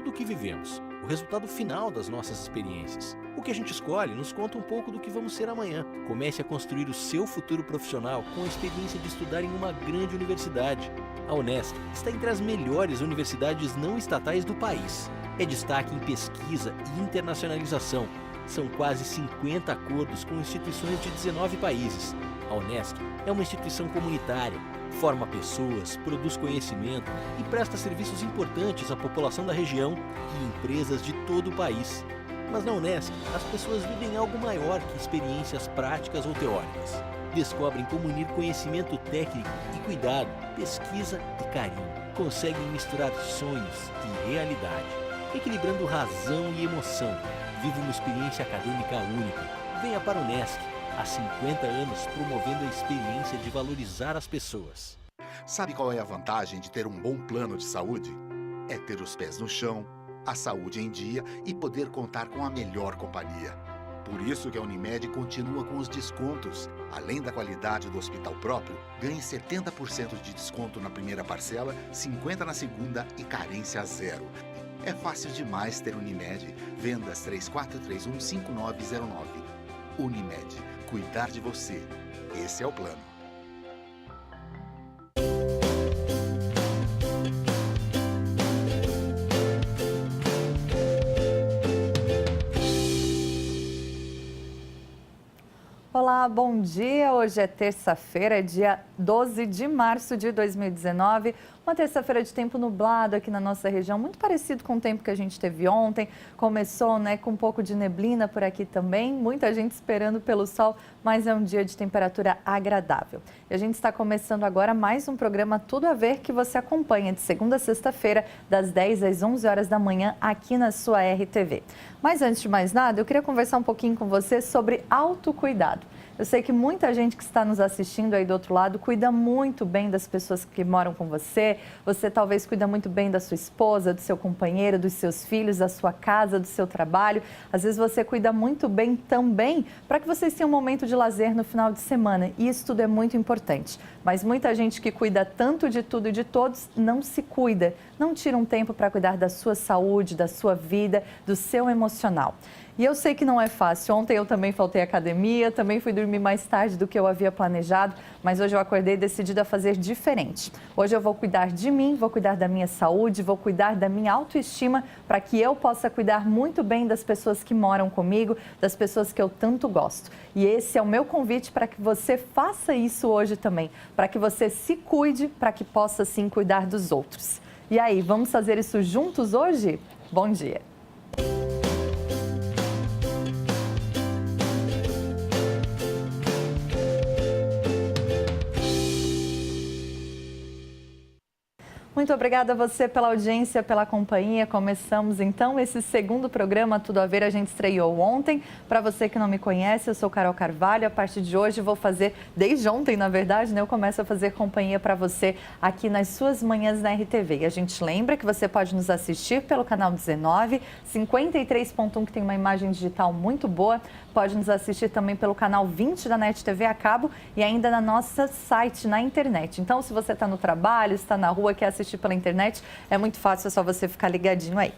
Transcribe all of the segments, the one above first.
tudo o que vivemos, o resultado final das nossas experiências. O que a gente escolhe nos conta um pouco do que vamos ser amanhã. Comece a construir o seu futuro profissional com a experiência de estudar em uma grande universidade. A Unesc está entre as melhores universidades não estatais do país. É destaque em pesquisa e internacionalização. São quase 50 acordos com instituições de 19 países. A Unesc é uma instituição comunitária, forma pessoas, produz conhecimento e presta serviços importantes à população da região e empresas de todo o país. Mas na Unesc, as pessoas vivem algo maior que experiências práticas ou teóricas. Descobrem como unir conhecimento técnico e cuidado, pesquisa e carinho. Conseguem misturar sonhos e realidade, equilibrando razão e emoção. Vive uma experiência acadêmica única. Venha para a Unesc, há 50 anos promovendo a experiência de valorizar as pessoas. Sabe qual é a vantagem de ter um bom plano de saúde? É ter os pés no chão, a saúde em dia e poder contar com a melhor companhia. Por isso que a Unimed continua com os descontos. Além da qualidade do hospital próprio, ganhe 70% de desconto na primeira parcela, 50% na segunda e carência zero. É fácil demais ter Unimed. Vendas 3431-5909. Unimed. Cuidar de você. Esse é o plano. Olá, bom dia. Hoje é terça-feira, dia 12 de março de 2019. Uma terça-feira de tempo nublado aqui na nossa região, muito parecido com o tempo que a gente teve ontem. Começou, com um pouco de neblina por aqui também, muita gente esperando pelo sol, mas é um dia de temperatura agradável. E a gente está começando agora mais um programa Tudo a Ver que você acompanha de segunda a sexta-feira, das 10 às 11 horas da manhã, aqui na sua RTV. Mas antes de mais nada, eu queria conversar um pouquinho com você sobre autocuidado. Eu sei que muita gente que está nos assistindo aí do outro lado cuida muito bem das pessoas que moram com você. Você talvez cuida muito bem da sua esposa, do seu companheiro, dos seus filhos, da sua casa, do seu trabalho. Às vezes você cuida muito bem também para que vocês tenham um momento de lazer no final de semana. E isso tudo é muito importante. Mas muita gente que cuida tanto de tudo e de todos não se cuida. Não tira um tempo para cuidar da sua saúde, da sua vida, do seu emocional. E eu sei que não é fácil. Ontem eu também faltei à academia, também fui dormir mais tarde do que eu havia planejado, mas hoje eu acordei decidida a fazer diferente. Hoje eu vou cuidar de mim, vou cuidar da minha saúde, vou cuidar da minha autoestima para que eu possa cuidar muito bem das pessoas que moram comigo, das pessoas que eu tanto gosto. E esse é o meu convite para que você faça isso hoje também, para que você se cuide, para que possa sim cuidar dos outros. E aí, vamos fazer isso juntos hoje? Bom dia! Muito obrigada a você pela audiência, pela companhia. Começamos então esse segundo programa Tudo a Ver. A gente estreou ontem. Para você que não me conhece, eu sou Carol Carvalho. A partir de hoje vou fazer, desde ontem na verdade, eu começo a fazer companhia para você aqui nas suas manhãs na RTV. E a gente lembra que você pode nos assistir pelo canal 19, 53.1, que tem uma imagem digital muito boa. Pode nos assistir também pelo canal 20 da NET TV a cabo e ainda na nossa site, na internet. Então, se você está no trabalho, está na rua, quer assistir pela internet, é muito fácil, é só você ficar ligadinho aí.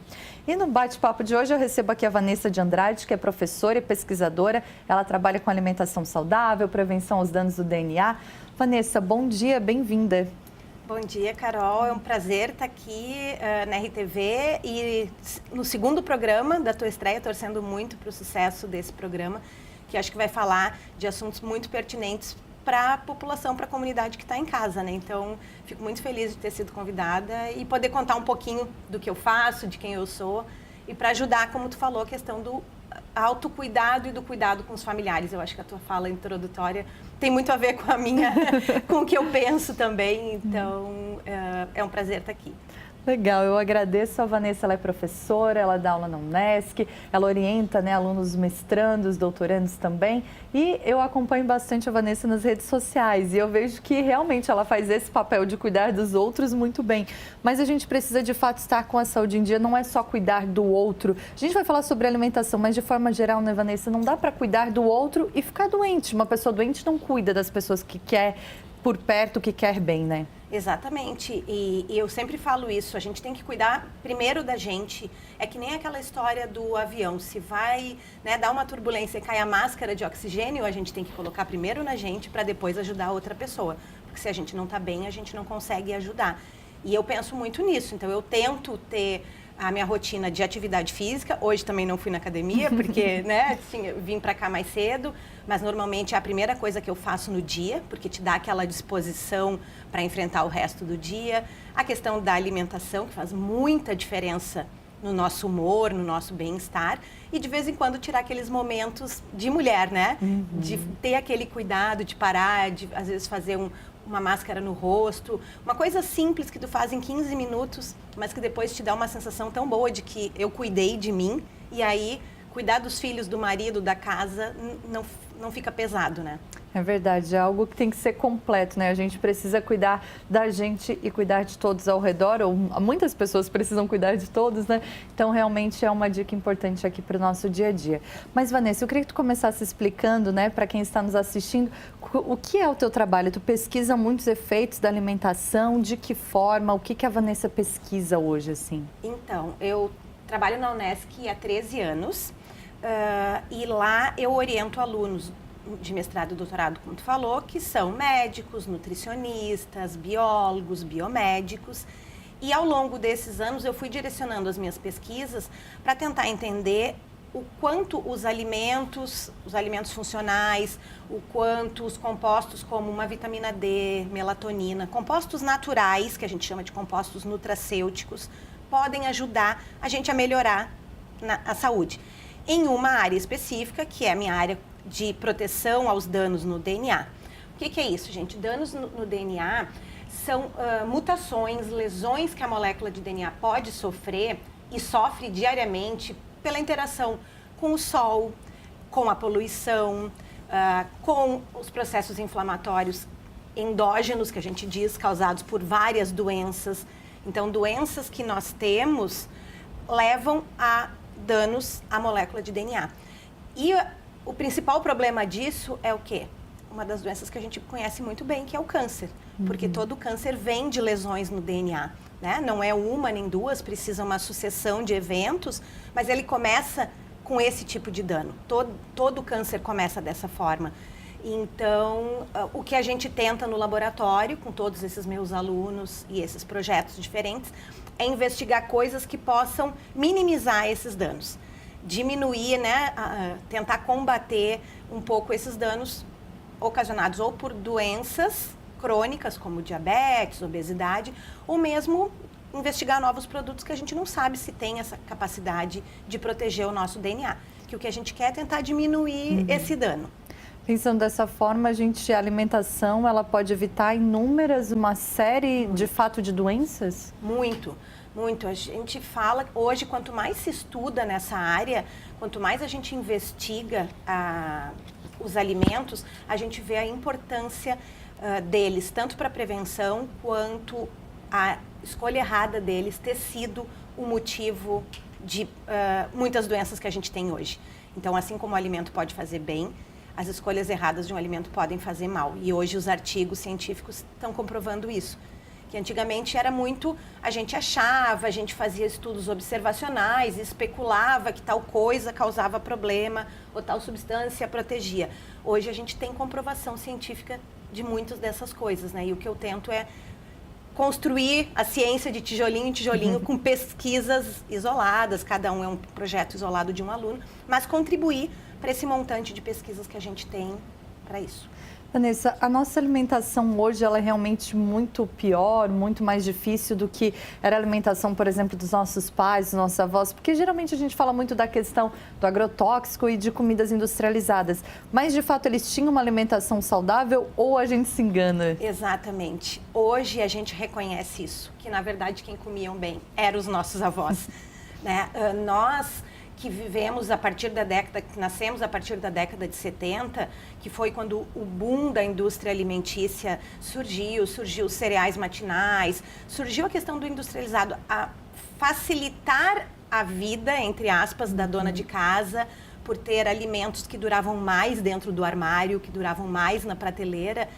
E no bate-papo de hoje eu recebo aqui a Vanessa de Andrade, que é professora e pesquisadora. Ela trabalha com alimentação saudável, prevenção aos danos do DNA. Vanessa, bom dia, bem-vinda. Bom dia, Carol. É um prazer estar aqui na RTV e no segundo programa da tua estreia, torcendo muito para o sucesso desse programa, que acho que vai falar de assuntos muito pertinentes para a população, para a comunidade que está em casa, Então, fico muito feliz de ter sido convidada e poder contar um pouquinho do que eu faço, de quem eu sou e para ajudar, como tu falou, a questão do autocuidado e do cuidado com os familiares. Eu acho que a tua fala introdutória tem muito a ver com a minha, com o que eu penso também, então é um prazer estar aqui. Legal, eu agradeço a Vanessa, ela é professora, ela dá aula na Unesc, ela orienta alunos mestrandos, doutorandos também, e eu acompanho bastante a Vanessa nas redes sociais e eu vejo que realmente ela faz esse papel de cuidar dos outros muito bem, mas a gente precisa de fato estar com a saúde em dia, não é só cuidar do outro. A gente vai falar sobre alimentação, mas de forma geral, Vanessa, não dá para cuidar do outro e ficar doente. Uma pessoa doente não cuida das pessoas que quer por perto que quer bem, né? Exatamente, e eu sempre falo isso, a gente tem que cuidar primeiro da gente. É que nem aquela história do avião, se vai, né, dar uma turbulência e cai a máscara de oxigênio, a gente tem que colocar primeiro na gente para depois ajudar a outra pessoa, porque se a gente não está bem, a gente não consegue ajudar. E eu penso muito nisso, então eu tento ter a minha rotina de atividade física. Hoje também não fui na academia, porque né, vim para cá mais cedo, mas normalmente é a primeira coisa que eu faço no dia, porque te dá aquela disposição para enfrentar o resto do dia. A questão da alimentação, que faz muita diferença no nosso humor, no nosso bem-estar, e de vez em quando tirar aqueles momentos de mulher, né? De ter aquele cuidado, de parar, de às vezes fazer uma máscara no rosto, uma coisa simples que tu faz em 15 minutos, mas que depois te dá uma sensação tão boa de que eu cuidei de mim, e aí cuidar dos filhos, do marido, da casa, não fica pesado, né? É verdade, é algo que tem que ser completo, né? A gente precisa cuidar da gente e cuidar de todos ao redor, ou muitas pessoas precisam cuidar de todos, né? Então, realmente é uma dica importante aqui para o nosso dia a dia. Mas, Vanessa, eu queria que tu começasse explicando, né, para quem está nos assistindo, o que é o teu trabalho? Tu pesquisa muitos efeitos da alimentação, de que forma? O que a Vanessa pesquisa hoje, assim? Então, eu trabalho na Unesc há 13 anos e lá eu oriento alunos de mestrado e doutorado, como tu falou, que são médicos, nutricionistas, biólogos, biomédicos. E ao longo desses anos eu fui direcionando as minhas pesquisas para tentar entender o quanto os alimentos funcionais, o quanto os compostos como uma vitamina D, melatonina, compostos naturais, que a gente chama de compostos nutracêuticos, podem ajudar a gente a melhorar a saúde. Em uma área específica, que é a minha área de proteção aos danos no DNA. O que é isso, gente? Danos no DNA são mutações, lesões que a molécula de DNA pode sofrer e sofre diariamente pela interação com o sol, com a poluição, com os processos inflamatórios endógenos, que a gente diz, causados por várias doenças. Então, doenças que nós temos levam a danos à molécula de DNA. E o principal problema disso é o quê? Uma das doenças que a gente conhece muito bem, que é o câncer. Porque todo câncer vem de lesões no DNA, né? Não é uma nem duas, precisa uma sucessão de eventos, mas ele começa com esse tipo de dano. Todo câncer começa dessa forma. Então, o que a gente tenta no laboratório, com todos esses meus alunos e esses projetos diferentes, é investigar coisas que possam minimizar esses danos. Diminuir, né, tentar combater um pouco esses danos ocasionados ou por doenças crônicas, como diabetes, obesidade, ou mesmo investigar novos produtos que a gente não sabe se tem essa capacidade de proteger o nosso DNA. Que o que a gente quer é tentar diminuir esse dano. Pensando dessa forma, a alimentação, ela pode evitar uma série, de fato, de doenças? Muito. A gente fala, hoje, quanto mais se estuda nessa área, quanto mais a gente investiga os alimentos, a gente vê a importância deles, tanto para a prevenção, quanto a escolha errada deles ter sido o motivo de muitas doenças que a gente tem hoje. Então, assim como o alimento pode fazer bem, as escolhas erradas de um alimento podem fazer mal. E hoje os artigos científicos estão comprovando isso. Que antigamente era muito, a gente fazia estudos observacionais, especulava que tal coisa causava problema ou tal substância protegia. Hoje a gente tem comprovação científica de muitas dessas coisas, né? E o que eu tento é construir a ciência de tijolinho em tijolinho com pesquisas isoladas, cada um é um projeto isolado de um aluno, mas contribuir para esse montante de pesquisas que a gente tem para isso. Vanessa, a nossa alimentação hoje ela é realmente muito pior, muito mais difícil do que era a alimentação, por exemplo, dos nossos pais, dos nossos avós, porque geralmente a gente fala muito da questão do agrotóxico e de comidas industrializadas, mas de fato eles tinham uma alimentação saudável ou a gente se engana? Exatamente. Hoje a gente reconhece isso, que na verdade quem comiam bem eram os nossos avós, né? Nós que vivemos a partir da década, que nascemos a partir da década de 70, que foi quando o boom da indústria alimentícia surgiu os cereais matinais, surgiu a questão do industrializado, a facilitar a vida, entre aspas, da dona de casa, por ter alimentos que duravam mais dentro do armário, que duravam mais na prateleira.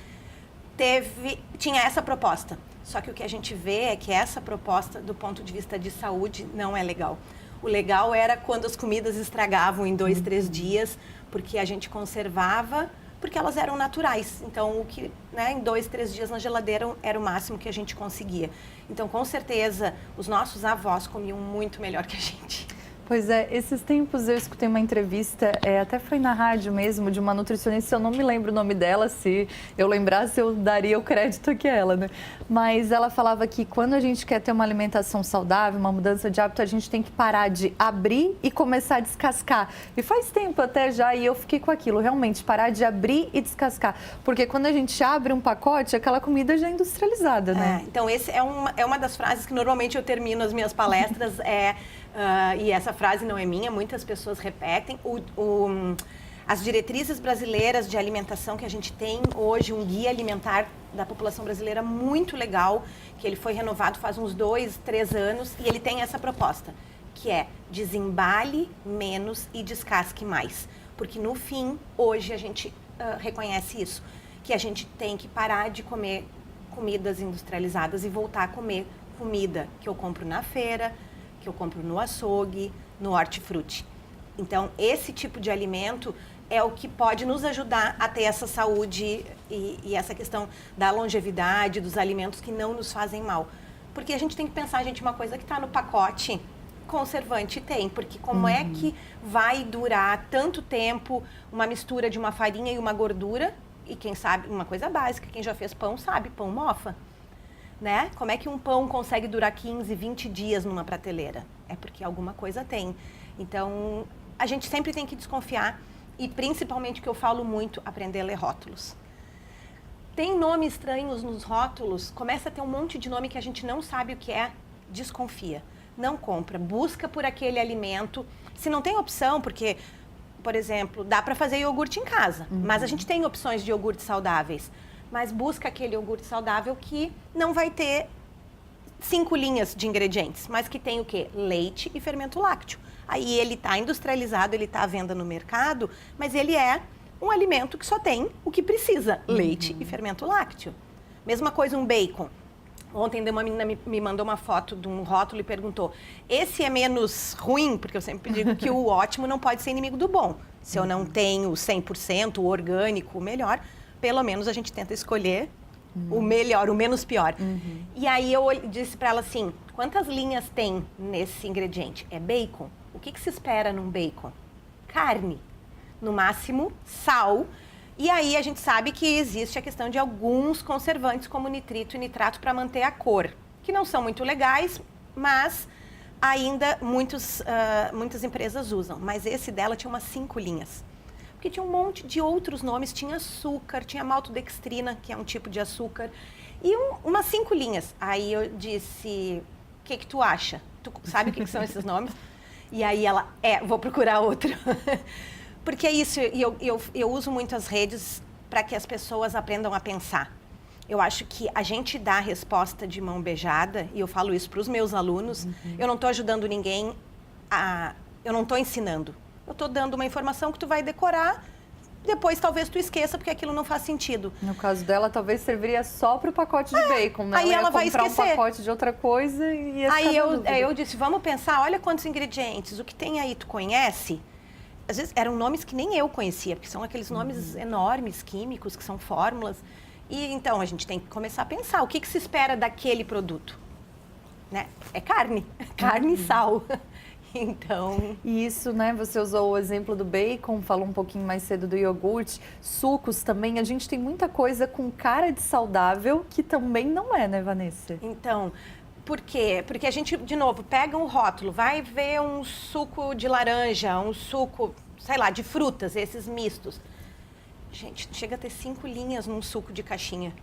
tinha essa proposta. Só que o que a gente vê é que essa proposta, do ponto de vista de saúde, não é legal. O legal era quando as comidas estragavam em 2, 3 dias, porque a gente conservava, porque elas eram naturais. Então, o que, né, em 2, 3 dias na geladeira era o máximo que a gente conseguia. Então, com certeza, os nossos avós comiam muito melhor que a gente. Pois é, esses tempos eu escutei uma entrevista, até foi na rádio mesmo, de uma nutricionista, eu não me lembro o nome dela, se eu lembrasse eu daria o crédito aqui a ela, né? Mas ela falava que quando a gente quer ter uma alimentação saudável, uma mudança de hábito, a gente tem que parar de abrir e começar a descascar. E faz tempo até já, e eu fiquei com aquilo, realmente, parar de abrir e descascar. Porque quando a gente abre um pacote, aquela comida já é industrializada, né? Então, esse é uma das frases que normalmente eu termino as minhas palestras, e essa frase não é minha, muitas pessoas repetem. As diretrizes brasileiras de alimentação que a gente tem hoje, um guia alimentar da população brasileira muito legal, que ele foi renovado faz uns 2, 3 anos, e ele tem essa proposta, que é desembale menos e descasque mais. Porque no fim, hoje a gente reconhece isso, que a gente tem que parar de comer comidas industrializadas e voltar a comer comida que eu compro na feira, que eu compro no açougue, no hortifruti. Então, esse tipo de alimento é o que pode nos ajudar a ter essa saúde e essa questão da longevidade, dos alimentos que não nos fazem mal. Porque a gente tem que pensar, gente, uma coisa que está no pacote, conservante tem, porque como é que vai durar tanto tempo uma mistura de uma farinha e uma gordura? E quem sabe, uma coisa básica, quem já fez pão sabe, pão mofa. Né? Como é que um pão consegue durar 15, 20 dias numa prateleira? É porque alguma coisa tem. Então, a gente sempre tem que desconfiar e, principalmente, o que eu falo muito, aprender a ler rótulos. Tem nomes estranhos nos rótulos, começa a ter um monte de nome que a gente não sabe o que é, desconfia. Não compra, busca por aquele alimento. Se não tem opção, porque, por exemplo, dá para fazer iogurte em casa, mas a gente tem opções de iogurte saudáveis. Mas busca aquele iogurte saudável que não vai ter 5 linhas de ingredientes, mas que tem o quê? Leite e fermento lácteo. Aí ele está industrializado, ele está à venda no mercado, mas ele é um alimento que só tem o que precisa, leite e fermento lácteo. Mesma coisa um bacon. Ontem uma menina me mandou uma foto de um rótulo e perguntou, esse é menos ruim? Porque eu sempre digo que o ótimo não pode ser inimigo do bom. Se eu não tenho 100% o orgânico, o melhor, pelo menos a gente tenta escolher o melhor, o menos pior. E aí eu disse para ela assim, quantas linhas tem nesse ingrediente? É bacon. O que se espera num bacon? Carne. No máximo, sal. E aí a gente sabe que existe a questão de alguns conservantes, como nitrito e nitrato, para manter a cor. Que não são muito legais, mas ainda muitas empresas usam. Mas esse dela tinha umas 5 linhas. Porque tinha um monte de outros nomes, tinha açúcar, tinha maltodextrina, que é um tipo de açúcar, e umas 5 linhas. Aí eu disse, o que tu acha? Tu sabe o que são esses nomes? E aí ela, vou procurar outro. Porque é isso, e eu uso muito as redes para que as pessoas aprendam a pensar. Eu acho que a gente dá a resposta de mão beijada, e eu falo isso para os meus alunos, eu não estou ajudando ninguém, eu não estou ensinando. Eu estou dando uma informação que tu vai decorar, depois talvez tu esqueça, porque aquilo não faz sentido. No caso dela, talvez serviria só para o pacote de bacon, né? Aí ela vai esquecer. Comprar um pacote de outra coisa e ia Aí eu disse, vamos pensar, olha quantos ingredientes, o que tem aí, tu conhece? Às vezes eram nomes que nem eu conhecia, porque são aqueles nomes enormes, químicos, que são fórmulas. E então a gente tem que começar a pensar, o que se espera daquele produto? Né? É carne, carne e sal. Então... E isso, né, você usou o exemplo do bacon, falou um pouquinho mais cedo do iogurte, sucos também, a gente tem muita coisa com cara de saudável que também não é, né, Vanessa? Então, por quê? Porque a gente, de novo, pega um rótulo, vai ver um suco de laranja, um suco, sei lá, de frutas, esses mistos. Gente, chega a ter 5 linhas num suco de caixinha.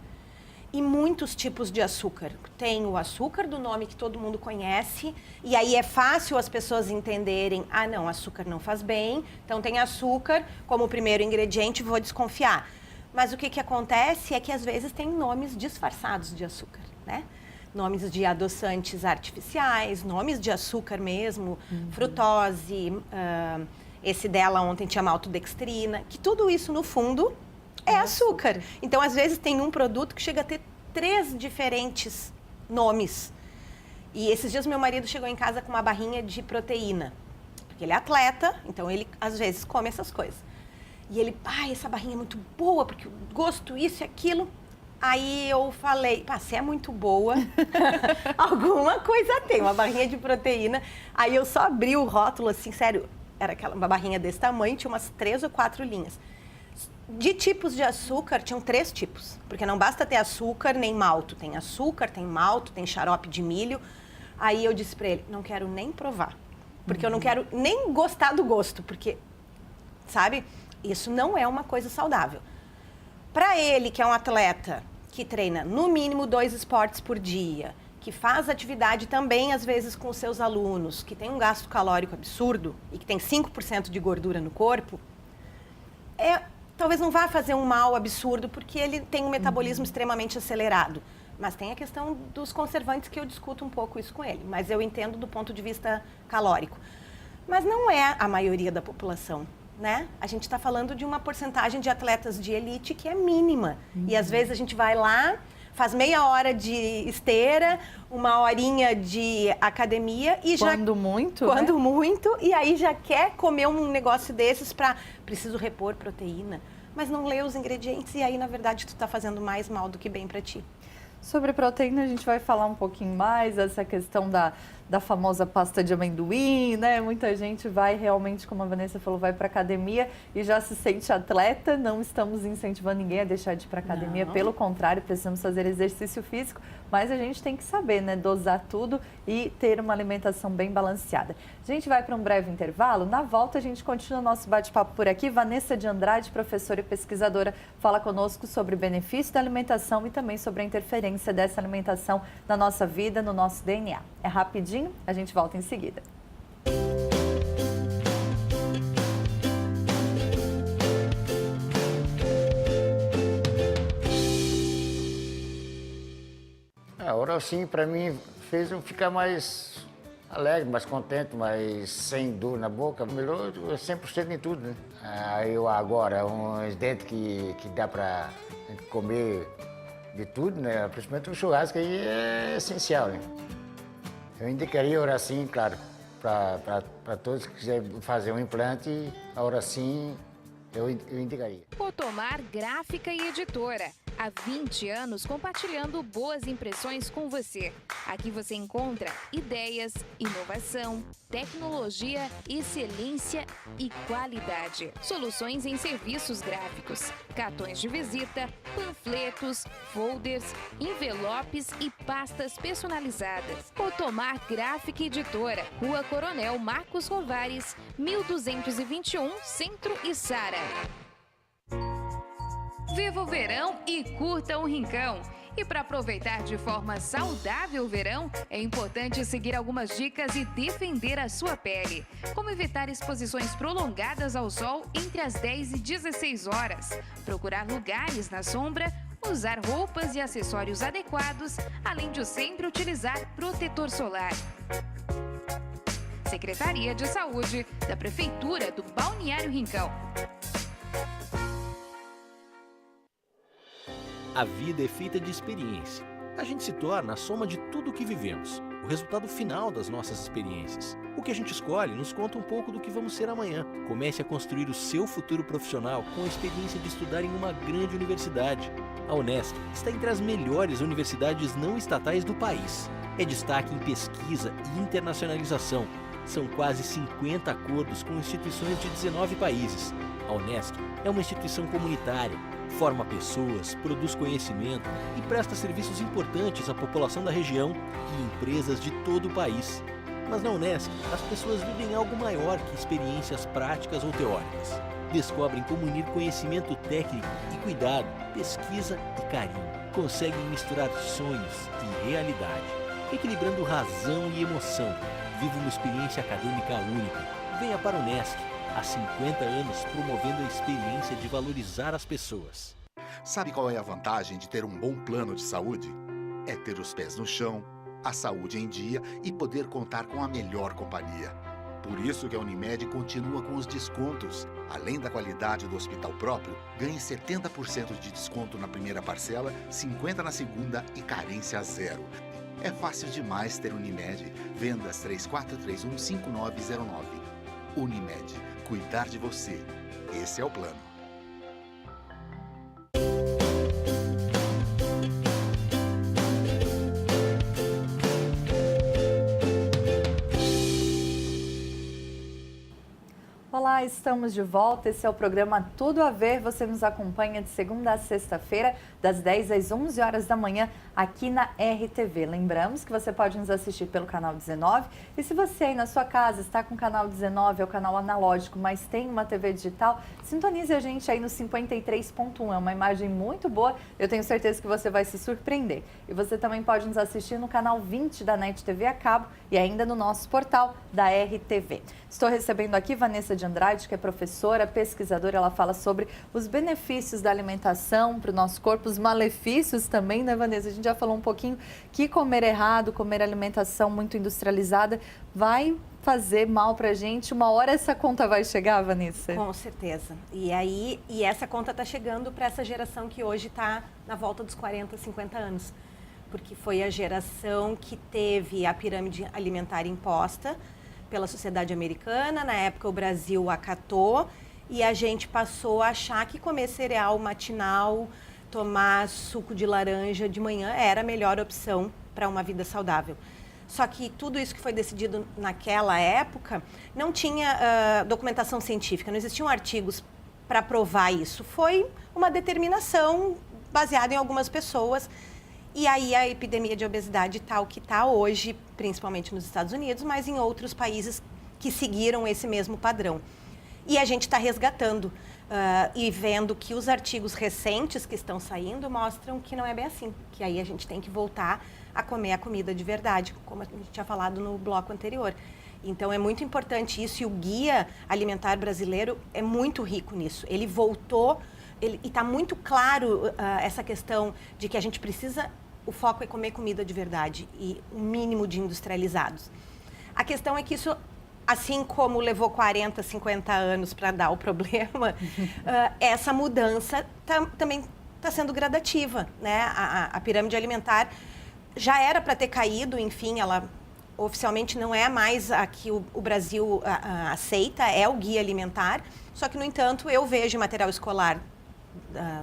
E muitos tipos de açúcar. Tem o açúcar do nome que todo mundo conhece, e aí é fácil as pessoas entenderem, não, açúcar não faz bem, então tem açúcar como primeiro ingrediente, vou desconfiar. Mas o que acontece é que às vezes tem nomes disfarçados de açúcar, né? Nomes de adoçantes artificiais, nomes de açúcar mesmo, frutose, esse dela ontem tinha maltodextrina, que tudo isso no fundo é açúcar. Então, às vezes, tem um produto que chega a ter 3 diferentes nomes. E esses dias meu marido chegou em casa com uma barrinha de proteína. Porque ele é atleta, então ele, às vezes, come essas coisas. E ele, essa barrinha é muito boa, porque eu gosto isso e aquilo. Aí eu falei, se é muito boa, alguma coisa tem, uma barrinha de proteína. Aí eu só abri o rótulo, assim, sério, era uma barrinha desse tamanho, tinha umas 3 ou 4 linhas. De tipos de açúcar, tinham 3 tipos, porque não basta ter açúcar nem malto. Tem açúcar, tem malto, tem xarope de milho. Aí eu disse pra ele, não quero nem provar, porque eu não quero nem gostar do gosto, porque, sabe, isso não é uma coisa saudável. Para ele, que é um atleta que treina no mínimo 2 esportes por dia, que faz atividade também, às vezes, com os seus alunos, que tem um gasto calórico absurdo e que tem 5% de gordura no corpo, talvez não vá fazer um mal absurdo, porque ele tem um metabolismo extremamente acelerado. Mas tem a questão dos conservantes, que eu discuto um pouco isso com ele. Mas eu entendo do ponto de vista calórico. Mas não é a maioria da população. Né? A gente está falando de uma porcentagem de atletas de elite que é mínima. E às vezes a gente vai lá, faz meia hora de esteira, 1 horinha de academia e Quando muito, e aí já quer comer um negócio desses para preciso repor proteína, mas não lê os ingredientes e aí na verdade tu está fazendo mais mal do que bem para ti. Sobre proteína, a gente vai falar um pouquinho mais, essa questão da famosa pasta de amendoim, né? Muita gente vai realmente, como a Vanessa falou, vai para academia e já se sente atleta. Não estamos incentivando ninguém a deixar de ir para academia, pelo contrário, precisamos fazer exercício físico, mas a gente tem que saber, né? Dosar tudo e ter uma alimentação bem balanceada. A gente vai para um breve intervalo, na volta a gente continua o nosso bate-papo por aqui. Vanessa de Andrade, professora e pesquisadora, fala conosco sobre o benefício da alimentação e também sobre a interferência dessa alimentação na nossa vida, no nosso DNA. É rapidinho, a gente volta em seguida. A oral sim, para mim, fez eu ficar mais alegre, mais contente, mais sem dor na boca. Melhorou 100% em tudo, né? Eu agora, uns dentes que dá para comer de tudo, né? Principalmente o churrasco aí é essencial, né? Eu indicaria a Oracim, claro, para todos que quiserem fazer um implante, a Oracim eu indicaria. Otomar Gráfica e Editora. Há 20 anos compartilhando boas impressões com você. Aqui você encontra ideias, inovação, tecnologia, excelência e qualidade. Soluções em serviços gráficos, cartões de visita, panfletos, folders, envelopes e pastas personalizadas. Otomar Gráfica e Editora, Rua Coronel Marcos Rovares, 1221, Centro e Sara. Viva o verão e curta um rincão! E para aproveitar de forma saudável o verão, é importante seguir algumas dicas e defender a sua pele. Como evitar exposições prolongadas ao sol entre as 10 e 16 horas, procurar lugares na sombra, usar roupas e acessórios adequados, além de sempre utilizar protetor solar. Secretaria de Saúde da Prefeitura do Balneário Rincão. A vida é feita de experiência. A gente se torna a soma de tudo o que vivemos, o resultado final das nossas experiências. O que a gente escolhe nos conta um pouco do que vamos ser amanhã. Comece a construir o seu futuro profissional com a experiência de estudar em uma grande universidade. A Unesp está entre as melhores universidades não estatais do país. É destaque em pesquisa e internacionalização. São quase 50 acordos com instituições de 19 países. A Unesp é uma instituição comunitária, forma pessoas, produz conhecimento e presta serviços importantes à população da região e empresas de todo o país. Mas na Unesp, as pessoas vivem algo maior que experiências práticas ou teóricas. Descobrem como unir conhecimento técnico e cuidado, pesquisa e carinho. Conseguem misturar sonhos e realidade, equilibrando razão e emoção. Viva uma experiência acadêmica única. Venha para a Unesp. Há 50 anos promovendo a experiência de valorizar as pessoas. Sabe qual é a vantagem de ter um bom plano de saúde? É ter os pés no chão, a saúde em dia e poder contar com a melhor companhia. Por isso que a Unimed continua com os descontos. Além da qualidade do hospital próprio, ganhe 70% de desconto na primeira parcela, 50% na segunda e carência zero. É fácil demais ter Unimed. Vendas 3431-5909. Unimed. Cuidar de você. Esse é o plano. Olá, estamos de volta. Esse é o programa Tudo a Ver. Você nos acompanha de segunda a sexta-feira, das 10 às 11 horas da manhã, aqui na RTV. Lembramos que você pode nos assistir pelo canal 19. E se você aí na sua casa está com o canal 19, é o canal analógico, mas tem uma TV digital, sintonize a gente aí no 53.1. É uma imagem muito boa. Eu tenho certeza que você vai se surpreender. E você também pode nos assistir no canal 20 da NET TV a cabo e ainda no nosso portal da RTV. Estou recebendo aqui Vanessa de Andrade, que é professora, pesquisadora. Ela fala sobre os benefícios da alimentação para o nosso corpo, os malefícios também, né, Vanessa? A gente já falou um pouquinho que comer errado, comer alimentação muito industrializada vai fazer mal para a gente. Uma hora essa conta vai chegar, Vanessa? Com certeza. E essa conta está chegando para essa geração que hoje está na volta dos 40, 50 anos. Porque foi a geração que teve a pirâmide alimentar imposta pela sociedade americana. Na época o Brasil acatou e a gente passou a achar que comer cereal matinal, tomar suco de laranja de manhã era a melhor opção para uma vida saudável. Só que tudo isso que foi decidido naquela época não tinha documentação científica, não existiam artigos para provar isso. Foi uma determinação baseada em algumas pessoas. E aí a epidemia de obesidade está o que está hoje, principalmente nos Estados Unidos, mas em outros países que seguiram esse mesmo padrão. E a gente está resgatando e vendo que os artigos recentes que estão saindo mostram que não é bem assim, que aí a gente tem que voltar a comer a comida de verdade, como a gente tinha falado no bloco anterior. Então é muito importante isso e o Guia Alimentar Brasileiro é muito rico nisso. Ele voltou, e está muito claro essa questão de que a gente precisa... O foco é comer comida de verdade e o mínimo de industrializados. A questão é que isso, assim como levou 40, 50 anos para dar o problema, essa mudança também está sendo gradativa, né? A pirâmide alimentar já era para ter caído, enfim, ela oficialmente não é mais a que o Brasil aceita, é o Guia Alimentar, só que, no entanto, eu vejo em material escolar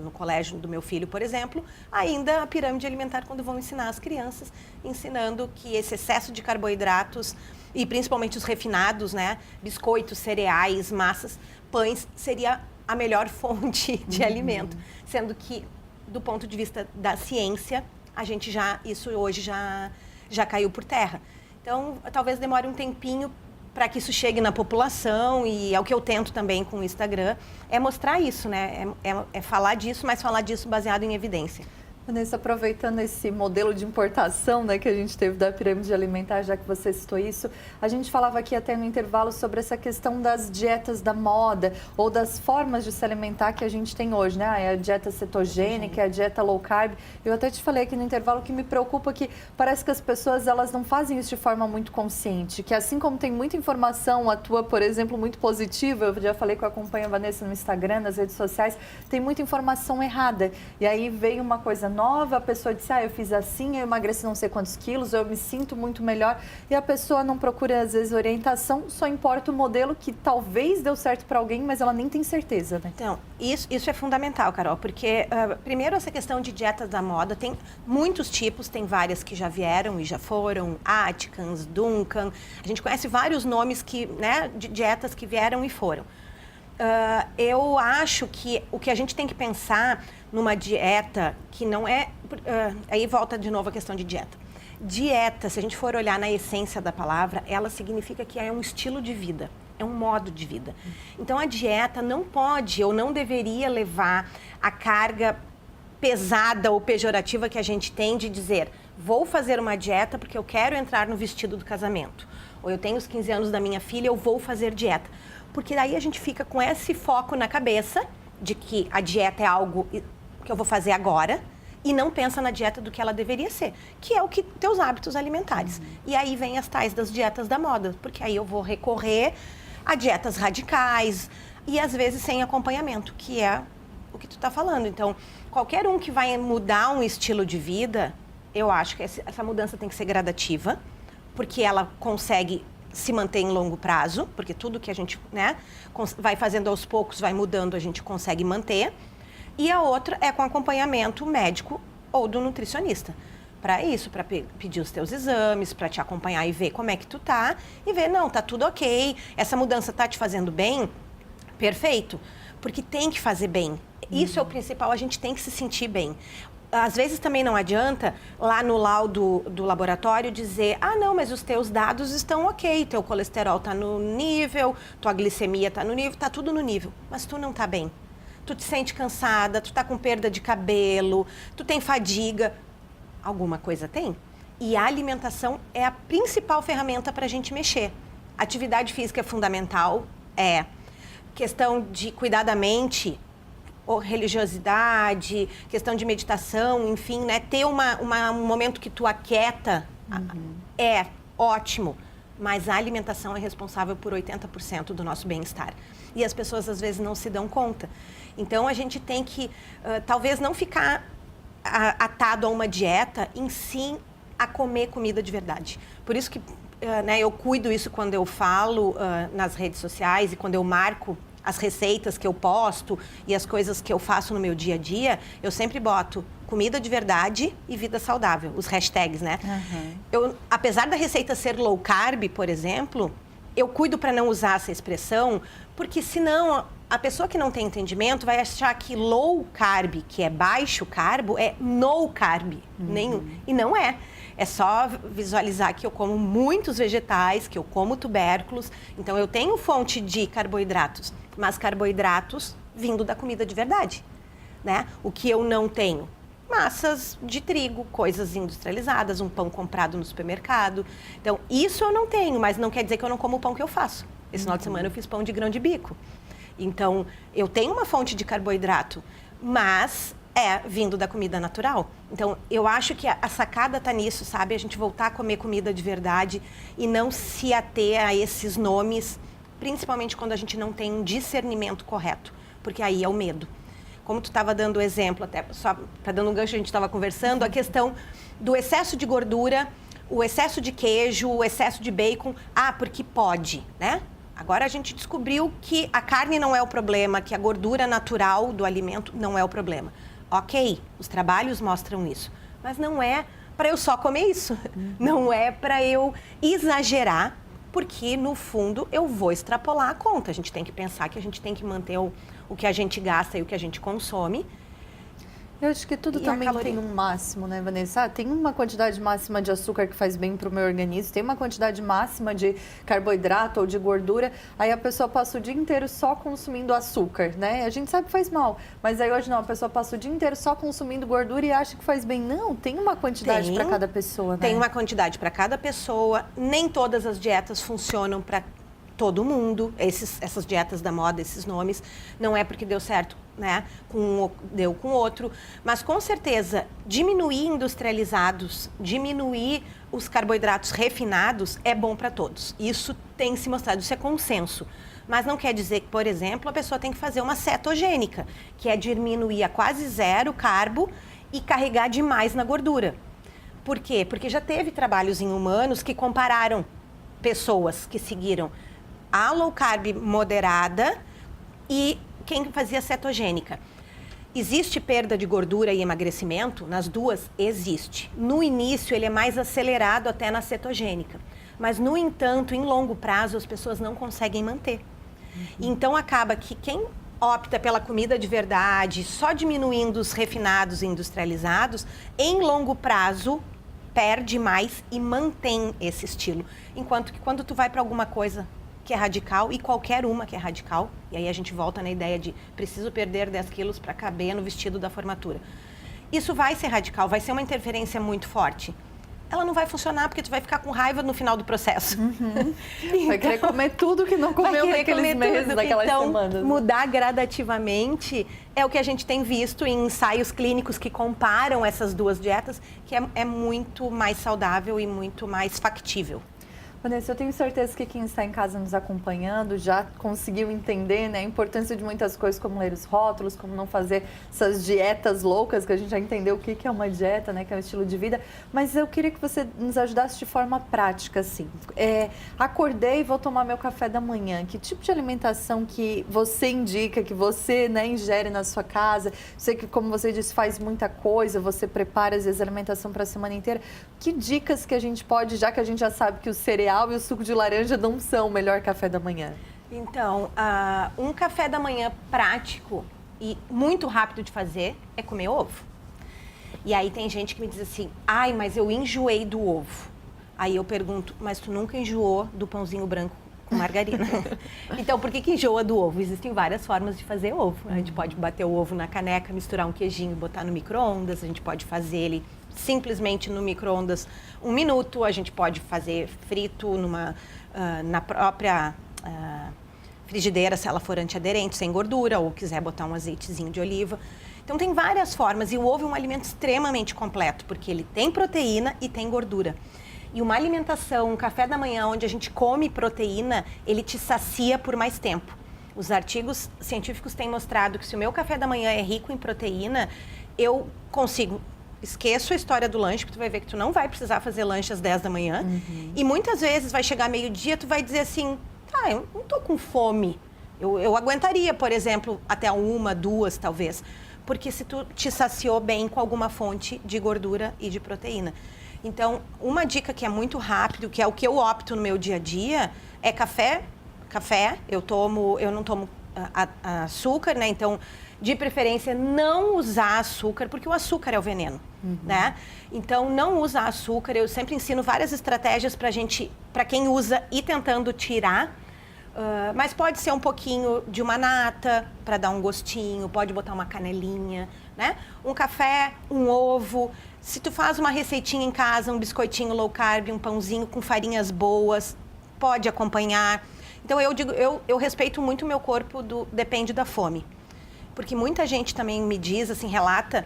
no colégio do meu filho, por exemplo, ainda a pirâmide alimentar quando vão ensinar as crianças, ensinando que esse excesso de carboidratos e principalmente os refinados, né, biscoitos, cereais, massas, pães, seria a melhor fonte de alimento, sendo que do ponto de vista da ciência, a gente isso hoje já caiu por terra. Então, talvez demore um tempinho para que isso chegue na população, e é o que eu tento também com o Instagram, é mostrar isso, né? É falar disso, mas falar disso baseado em evidência. Vanessa, aproveitando esse modelo de importação, né, que a gente teve da pirâmide alimentar, já que você citou isso, a gente falava aqui até no intervalo sobre essa questão das dietas da moda ou das formas de se alimentar que a gente tem hoje, né? A dieta cetogênica, a dieta low carb. Eu até te falei aqui no intervalo que me preocupa que parece que as pessoas elas não fazem isso de forma muito consciente, que assim como tem muita informação, a tua, por exemplo, muito positiva, eu já falei que eu acompanho a Vanessa no Instagram, nas redes sociais, tem muita informação errada. E aí veio uma coisa nova, a pessoa disse, eu fiz assim, eu emagreci não sei quantos quilos, eu me sinto muito melhor, e a pessoa não procura às vezes orientação, só importa o modelo que talvez deu certo para alguém, mas ela nem tem certeza, né? Então, isso é fundamental, Carol, porque primeiro essa questão de dietas da moda, tem muitos tipos, tem várias que já vieram e já foram, Atkins, Duncan, a gente conhece vários nomes de dietas que vieram e foram. Eu acho que o que a gente tem que pensar numa dieta que não é... aí volta de novo a questão de dieta. Dieta, se a gente for olhar na essência da palavra, ela significa que é um estilo de vida, é um modo de vida. Então, a dieta não pode ou não deveria levar a carga pesada ou pejorativa que a gente tem de dizer vou fazer uma dieta porque eu quero entrar no vestido do casamento. Ou eu tenho os 15 anos da minha filha, eu vou fazer dieta. Porque daí a gente fica com esse foco na cabeça de que a dieta é algo que eu vou fazer agora, e não pensa na dieta do que ela deveria ser, que é o que teus hábitos alimentares. E aí vem as tais das dietas da moda, porque aí eu vou recorrer a dietas radicais e às vezes sem acompanhamento, que é o que tu tá falando. Então, qualquer um que vai mudar um estilo de vida, eu acho que essa mudança tem que ser gradativa, porque ela consegue se manter em longo prazo, porque tudo que a gente, né, vai fazendo aos poucos, vai mudando, a gente consegue manter. E a outra é com acompanhamento médico ou do nutricionista. Para isso, para pedir os teus exames, para te acompanhar e ver como é que tu tá. E ver, não, tá tudo ok, essa mudança tá te fazendo bem, perfeito. Porque tem que fazer bem. Isso é o principal, a gente tem que se sentir bem. Às vezes também não adianta lá no laudo do laboratório dizer, ah, não, mas os teus dados estão ok, teu colesterol tá no nível, tua glicemia tá no nível, tá tudo no nível. Mas tu não tá bem. Tu te sente cansada, tu tá com perda de cabelo, tu tem fadiga, alguma coisa tem. E a alimentação é a principal ferramenta para a gente mexer. Atividade física é fundamental, questão de cuidar da mente, ou religiosidade, questão de meditação, enfim, né? Ter um momento que tu aquieta é ótimo, mas a alimentação é responsável por 80% do nosso bem-estar. E as pessoas às vezes não se dão conta. Então a gente tem que, talvez não ficar atado a uma dieta, em si a comer comida de verdade. Por isso que eu cuido isso quando eu falo nas redes sociais e quando eu marco as receitas que eu posto e as coisas que eu faço no meu dia a dia, eu sempre boto comida de verdade e vida saudável, os hashtags, né? Apesar da receita ser low carb, por exemplo, eu cuido para não usar essa expressão, porque senão a pessoa que não tem entendimento vai achar que low carb, que é baixo carbo, é no carb, nenhum. E não é. É só visualizar que eu como muitos vegetais, que eu como tubérculos. Então, eu tenho fonte de carboidratos, mas carboidratos vindo da comida de verdade, né? O que eu não tenho? Massas de trigo, coisas industrializadas, um pão comprado no supermercado. Então, isso eu não tenho, mas não quer dizer que eu não como o pão que eu faço. Esse final de semana eu fiz pão de grão de bico. Então, eu tenho uma fonte de carboidrato, mas vindo da comida natural. Então, eu acho que a sacada tá nisso, sabe? A gente voltar a comer comida de verdade e não se ater a esses nomes, principalmente quando a gente não tem um discernimento correto, porque aí é o medo. Como tu estava dando o exemplo, até só para dando um gancho, a gente estava conversando, a questão do excesso de gordura, o excesso de queijo, o excesso de bacon, porque pode, né? Agora a gente descobriu que a carne não é o problema, que a gordura natural do alimento não é o problema. Ok, os trabalhos mostram isso, mas não é para eu só comer isso, não é para eu exagerar, porque no fundo eu vou extrapolar a conta. A gente tem que pensar que a gente tem que manter o que a gente gasta e o que a gente consome. Eu acho que tudo também tem um máximo, né, Vanessa? Tem uma quantidade máxima de açúcar que faz bem para o meu organismo, tem uma quantidade máxima de carboidrato ou de gordura, aí a pessoa passa o dia inteiro só consumindo açúcar, né? A gente sabe que faz mal, mas aí hoje não, a pessoa passa o dia inteiro só consumindo gordura e acha que faz bem. Não, tem uma quantidade para cada pessoa, né? Tem uma quantidade para cada pessoa, nem todas as dietas funcionam para todo mundo, essas dietas da moda, esses nomes, não é porque deu certo, né, deu com outro, mas com certeza diminuir industrializados, diminuir os carboidratos refinados é bom para todos. Isso tem se mostrado, isso é consenso. Mas não quer dizer que, por exemplo, a pessoa tem que fazer uma cetogênica, que é diminuir a quase zero carbo e carregar demais na gordura. Por quê? Porque já teve trabalhos em humanos que compararam pessoas que seguiram a low carb moderada e quem fazia cetogênica. Existe perda de gordura e emagrecimento? Nas duas, existe. No início, ele é mais acelerado até na cetogênica. Mas, no entanto, em longo prazo, as pessoas não conseguem manter. Então, acaba que quem opta pela comida de verdade, só diminuindo os refinados e industrializados, em longo prazo, perde mais e mantém esse estilo. Enquanto que quando tu vai para alguma coisa que é radical, e qualquer uma que é radical, e aí a gente volta na ideia de preciso perder 10 quilos para caber no vestido da formatura. Isso vai ser radical, vai ser uma interferência muito forte. ela não vai funcionar, porque tu vai ficar com raiva no final do processo. Vai querer comer tudo que não comeu naqueles meses, naquelas semanas. Então, mudar gradativamente é o que a gente tem visto em ensaios clínicos que comparam essas duas dietas, que é muito mais saudável e muito mais factível. Vanessa, eu tenho certeza que quem está em casa nos acompanhando já conseguiu entender, né, a importância de muitas coisas, como ler os rótulos, como não fazer essas dietas loucas, que a gente já entendeu o que é uma dieta, né, que é um estilo de vida. Mas eu queria que você nos ajudasse de forma prática, assim. Acordei e vou tomar meu café da manhã. Que tipo de alimentação que você indica, que você, né, ingere na sua casa? Sei que, como você disse, faz muita coisa, você prepara, às vezes, alimentação para a semana inteira. Que dicas que a gente pode, já que a gente já sabe que o cereal e o suco de laranja não são o melhor café da manhã? Então, um café da manhã prático e muito rápido de fazer é comer ovo. E aí tem gente que me diz assim, ai, mas eu enjoei do ovo. Aí eu pergunto, mas tu nunca enjoou do pãozinho branco com margarina? Então, por que enjoa do ovo? Existem várias formas de fazer ovo. A gente pode bater o ovo na caneca, misturar um queijinho, botar no micro-ondas, a gente pode fazer ele simplesmente no micro-ondas 1 minuto, a gente pode fazer frito na própria frigideira, se ela for antiaderente, sem gordura, ou quiser botar um azeitezinho de oliva. Então tem várias formas, e o ovo é um alimento extremamente completo, porque ele tem proteína e tem gordura. E uma alimentação, um café da manhã onde a gente come proteína, ele te sacia por mais tempo. Os artigos científicos têm mostrado que se o meu café da manhã é rico em proteína, eu consigo... Esqueço a história do lanche, porque tu vai ver que tu não vai precisar fazer lanche às 10 da manhã. E muitas vezes vai chegar meio-dia, tu vai dizer assim, tá, eu não tô com fome. Eu aguentaria, por exemplo, até 1, 2 talvez. Porque se tu te saciou bem com alguma fonte de gordura e de proteína. Então, uma dica que é muito rápido, que é o que eu opto no meu dia a dia, é café. Café, eu não tomo açúcar, né? Então, de preferência, não usar açúcar, porque o açúcar é o veneno, né? Então, não usa açúcar. Eu sempre ensino várias estratégias para quem usa, ir tentando tirar. Mas pode ser um pouquinho de uma nata, para dar um gostinho, pode botar uma canelinha, né? Um café, um ovo. Se tu faz uma receitinha em casa, um biscoitinho low carb, um pãozinho com farinhas boas, pode acompanhar. Então, eu respeito muito o meu corpo, depende da fome. Porque muita gente também me diz, assim, relata,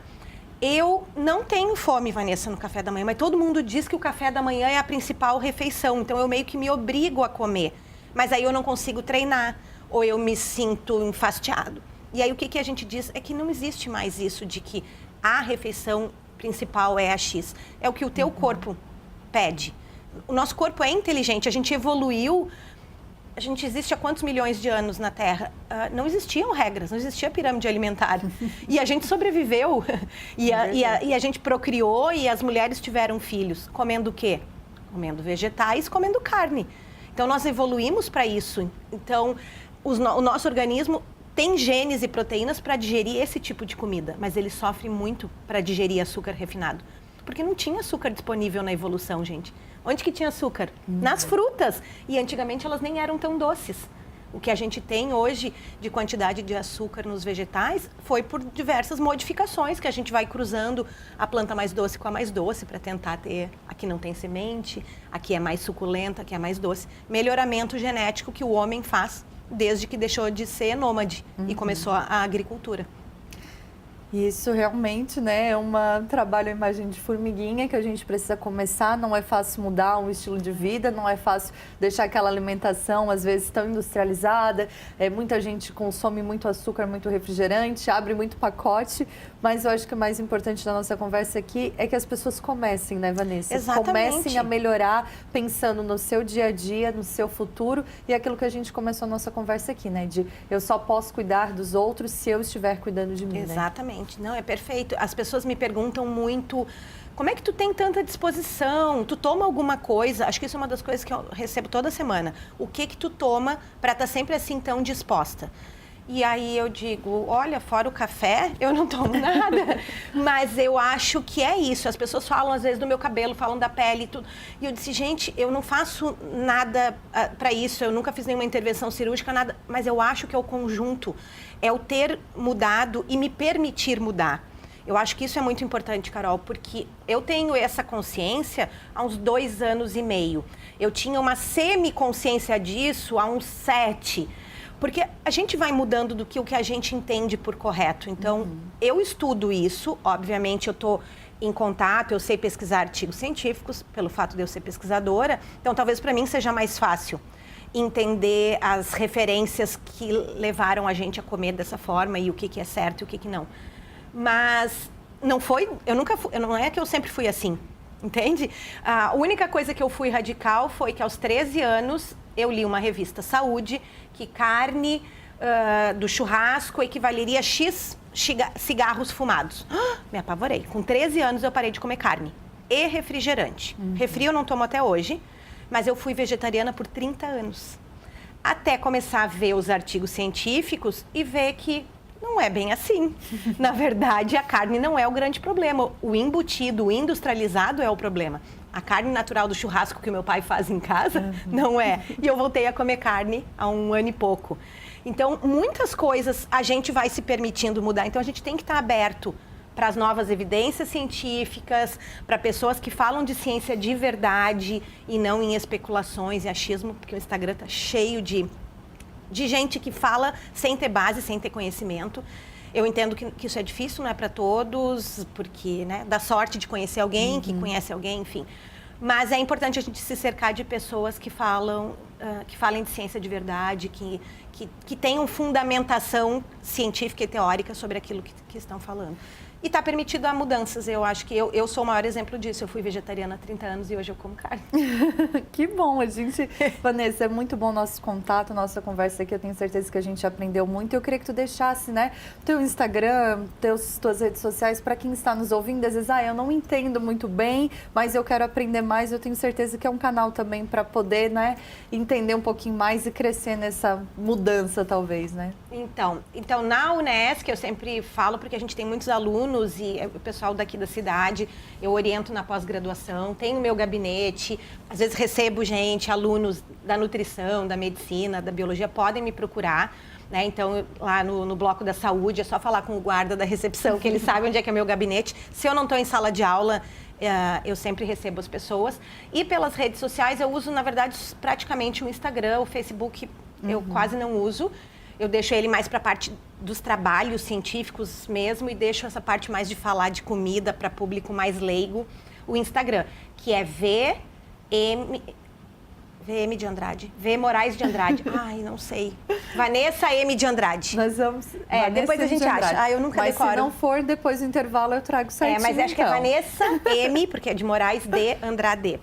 eu não tenho fome, Vanessa, no café da manhã, mas todo mundo diz que o café da manhã é a principal refeição, então eu meio que me obrigo a comer. Mas aí eu não consigo treinar, ou eu me sinto enfastiado. E aí o que a gente diz é que não existe mais isso de que a refeição principal é a X. É o que o teu corpo pede. O nosso corpo é inteligente, a gente evoluiu. A gente existe há quantos milhões de anos na Terra? Não existiam regras, não existia pirâmide alimentar. E a gente sobreviveu. E a gente procriou e as mulheres tiveram filhos. Comendo o quê? Comendo vegetais, comendo carne. Então, nós evoluímos para isso. Então, o nosso organismo tem genes e proteínas para digerir esse tipo de comida. Mas ele sofre muito para digerir açúcar refinado. Porque não tinha açúcar disponível na evolução, gente. Onde que tinha açúcar? Nas frutas. E antigamente elas nem eram tão doces. O que a gente tem hoje de quantidade de açúcar nos vegetais foi por diversas modificações que a gente vai cruzando a planta mais doce com a mais doce para tentar ter... Aqui não tem semente, aqui é mais suculenta, aqui é mais doce. Melhoramento genético que o homem faz desde que deixou de ser nômade e começou a agricultura. Isso realmente, né, é um trabalho, imagem de formiguinha que a gente precisa começar. Não é fácil mudar um estilo de vida, não é fácil deixar aquela alimentação, às vezes, tão industrializada. Muita gente consome muito açúcar, muito refrigerante, abre muito pacote. Mas eu acho que o mais importante da nossa conversa aqui é que as pessoas comecem, né, Vanessa? Exatamente. Comecem a melhorar, pensando no seu dia a dia, no seu futuro. E aquilo que a gente começou a nossa conversa aqui, né? De eu só posso cuidar dos outros se eu estiver cuidando de mim, Exatamente. Não, é perfeito. As pessoas me perguntam muito, como é que tu tem tanta disposição? Tu toma alguma coisa? Acho que isso é uma das coisas que eu recebo toda semana. O que tu toma para estar sempre assim tão disposta? E aí eu digo, olha, fora o café, eu não tomo nada. Mas eu acho que é isso. As pessoas falam, às vezes, do meu cabelo, falam da pele e tudo. E eu disse, gente, eu não faço nada para isso. Eu nunca fiz nenhuma intervenção cirúrgica, nada. Mas eu acho que é o conjunto. É o ter mudado e me permitir mudar. Eu acho que isso é muito importante, Carol, porque eu tenho essa consciência há uns 2 anos e meio. Eu tinha uma semi-consciência disso há uns 7. Porque a gente vai mudando do que o que a gente entende por correto. Então, eu estudo isso, obviamente eu estou em contato, eu sei pesquisar artigos científicos, pelo fato de eu ser pesquisadora. Então, talvez para mim seja mais fácil entender as referências que levaram a gente a comer dessa forma e o que é certo e o que não. Mas não foi, não é que eu sempre fui assim, entende? A única coisa que eu fui radical foi que aos 13 anos eu li uma revista Saúde que carne do churrasco equivaleria a X cigarros fumados. Me apavorei. Com 13 anos eu parei de comer carne e refrigerante. Refri eu não tomo até hoje, mas eu fui vegetariana por 30 anos. Até começar a ver os artigos científicos e ver que não é bem assim. Na verdade, a carne não é o grande problema. O embutido, o industrializado é o problema. A carne natural do churrasco que o meu pai faz em casa, não é. E eu voltei a comer carne há 1 ano e pouco. Então, muitas coisas a gente vai se permitindo mudar. Então, a gente tem que estar aberto para as novas evidências científicas, para pessoas que falam de ciência de verdade e não em especulações e achismo, porque o Instagram está cheio de gente que fala sem ter base, sem ter conhecimento. Eu entendo que isso é difícil, não é para todos, porque dá sorte de conhecer alguém, que conhece alguém, enfim. Mas é importante a gente se cercar de pessoas que falem de ciência de verdade, que tenham fundamentação científica e teórica sobre aquilo que estão falando. E está permitido a mudanças. Eu acho que eu sou o maior exemplo disso. Eu fui vegetariana há 30 anos e hoje eu como carne. Que bom, Vanessa, é muito bom o nosso contato, nossa conversa aqui. Eu tenho certeza que a gente aprendeu muito. Eu queria que tu deixasse, teu Instagram, tuas redes sociais, para quem está nos ouvindo. Às vezes, eu não entendo muito bem, mas eu quero aprender mais. Eu tenho certeza que é um canal também para poder, entender um pouquinho mais e crescer nessa mudança, talvez, Então, na Unesc, eu sempre falo, porque a gente tem muitos alunos e o pessoal daqui da cidade, eu oriento na pós-graduação, tenho meu gabinete, às vezes recebo alunos da nutrição, da medicina, da biologia, podem me procurar. Então, lá no bloco da saúde, é só falar com o guarda da recepção, que ele sabe onde é que é meu gabinete. Se eu não estou em sala de aula, eu sempre recebo as pessoas. E pelas redes sociais, eu uso, na verdade, praticamente o Instagram, o Facebook eu quase não uso. Eu deixo ele mais para a parte dos trabalhos científicos mesmo e deixo essa parte mais de falar de comida para público mais leigo, o Instagram, que é VM de Andrade. V Moraes de Andrade. Ai, não sei. Vanessa M de Andrade. Nós vamos... depois a gente acha. Eu nunca decoro. Mas se não for, depois do intervalo eu trago certinho. Mas acho que é Vanessa M, porque é de Moraes de Andrade.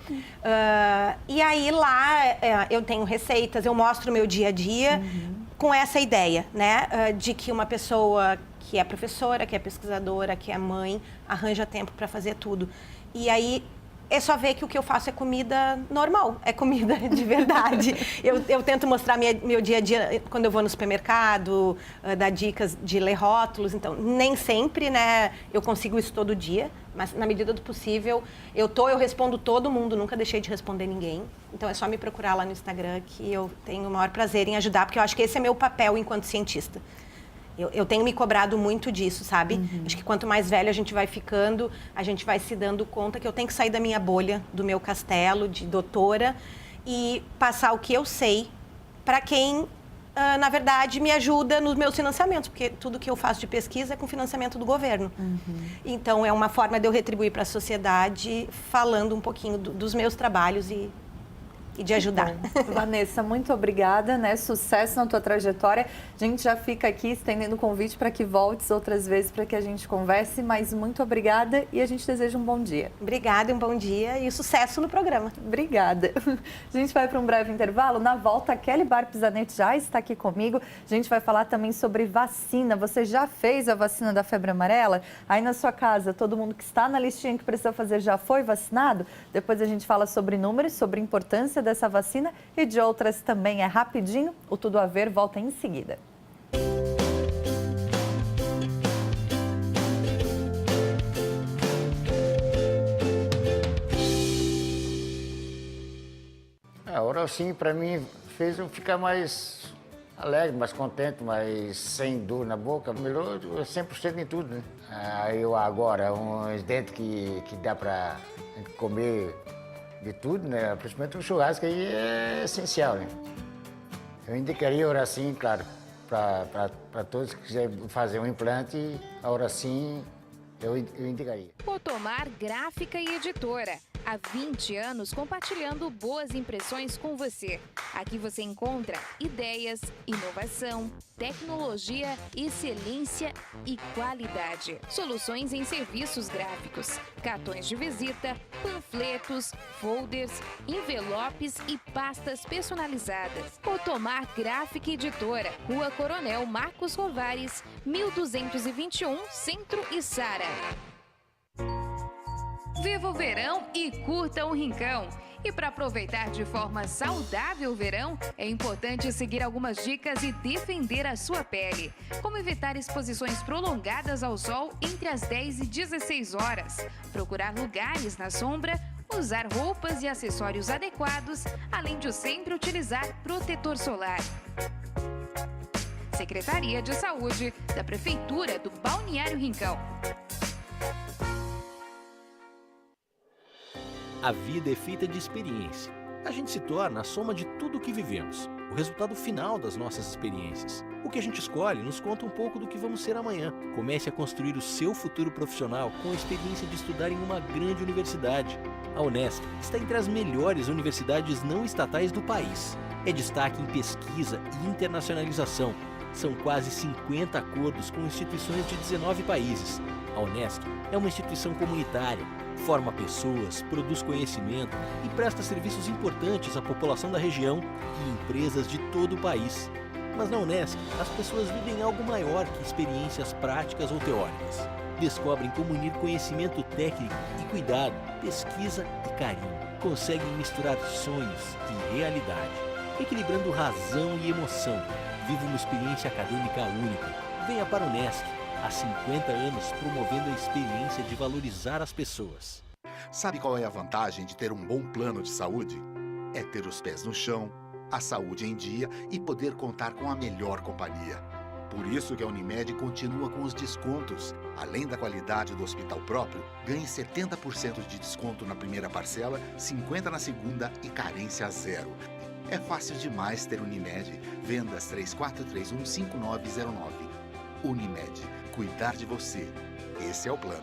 E aí lá eu tenho receitas, eu mostro o meu dia a dia com essa ideia, de que uma pessoa que é professora, que é pesquisadora, que é mãe, arranja tempo para fazer tudo. E aí é só ver que o que eu faço é comida normal, é comida de verdade. Eu tento mostrar meu dia a dia quando eu vou no supermercado, dar dicas de ler rótulos. Então, nem sempre, eu consigo isso todo dia, mas na medida do possível, eu respondo todo mundo, nunca deixei de responder ninguém. Então, é só me procurar lá no Instagram que eu tenho o maior prazer em ajudar, porque eu acho que esse é meu papel enquanto cientista. Eu tenho me cobrado muito disso, sabe? Acho que quanto mais velho a gente vai ficando, a gente vai se dando conta que eu tenho que sair da minha bolha, do meu castelo de doutora e passar o que eu sei para quem, na verdade, me ajuda nos meus financiamentos, porque tudo que eu faço de pesquisa é com financiamento do governo. Então, é uma forma de eu retribuir para a sociedade falando um pouquinho dos meus trabalhos e de ajudar. Vanessa, muito obrigada, Sucesso na tua trajetória. A gente já fica aqui estendendo o convite para que voltes outras vezes para que a gente converse, mas muito obrigada e a gente deseja um bom dia. Obrigada, um bom dia e sucesso no programa. Obrigada. A gente vai para um breve intervalo. Na volta, a Kelly Bar Pisanetti já está aqui comigo. A gente vai falar também sobre vacina. Você já fez a vacina da febre amarela? Aí na sua casa, todo mundo que está na listinha que precisa fazer já foi vacinado? Depois a gente fala sobre números, sobre a importância dessa vacina e de outras também. É rapidinho. O Tudo a Ver volta em seguida. A Oral Sim, para mim, fez eu ficar mais alegre, mais contente, mas sem dor na boca. Melhor 100% em tudo, né? Eu agora, uns dentes que dá para comer de tudo, né? Principalmente o churrasco aí é essencial, né? Eu indicaria a Oracim, claro, para todos que quiserem fazer um implante, a Oracim eu indicaria. Otomar Gráfica e Editora. Há 20 anos compartilhando boas impressões com você. Aqui você encontra ideias, inovação, tecnologia, excelência e qualidade. Soluções em serviços gráficos, cartões de visita, panfletos, folders, envelopes e pastas personalizadas. Otomar Gráfica e Editora, Rua Coronel Marcos Rovares, 1221, Centro e Sara. Viva o verão e curta um rincão! E para aproveitar de forma saudável o verão, é importante seguir algumas dicas e defender a sua pele. Como evitar exposições prolongadas ao sol entre as 10 e 16 horas, procurar lugares na sombra, usar roupas e acessórios adequados, além de sempre utilizar protetor solar. Secretaria de Saúde da Prefeitura do Balneário Rincão. A vida é feita de experiência. A gente se torna a soma de tudo o que vivemos, o resultado final das nossas experiências. O que a gente escolhe nos conta um pouco do que vamos ser amanhã. Comece a construir o seu futuro profissional com a experiência de estudar em uma grande universidade. A Unesc está entre as melhores universidades não estatais do país. É destaque em pesquisa e internacionalização. São quase 50 acordos com instituições de 19 países. A Unesc é uma instituição comunitária, forma pessoas, produz conhecimento e presta serviços importantes à população da região e empresas de todo o país. Mas na Unesc, as pessoas vivem algo maior que experiências práticas ou teóricas. Descobrem como unir conhecimento técnico e cuidado, pesquisa e carinho. Conseguem misturar sonhos e realidade, equilibrando razão e emoção. Viva uma experiência acadêmica única. Venha para a Unesc. Há 50 anos promovendo a experiência de valorizar as pessoas. Sabe qual é a vantagem de ter um bom plano de saúde? É ter os pés no chão, a saúde em dia e poder contar com a melhor companhia. Por isso que a Unimed continua com os descontos. Além da qualidade do hospital próprio, ganhe 70% de desconto na primeira parcela, 50% na segunda e carência zero. É fácil demais ter Unimed. Vendas 3431-5909. Unimed. Cuidar de você. Esse é o plano.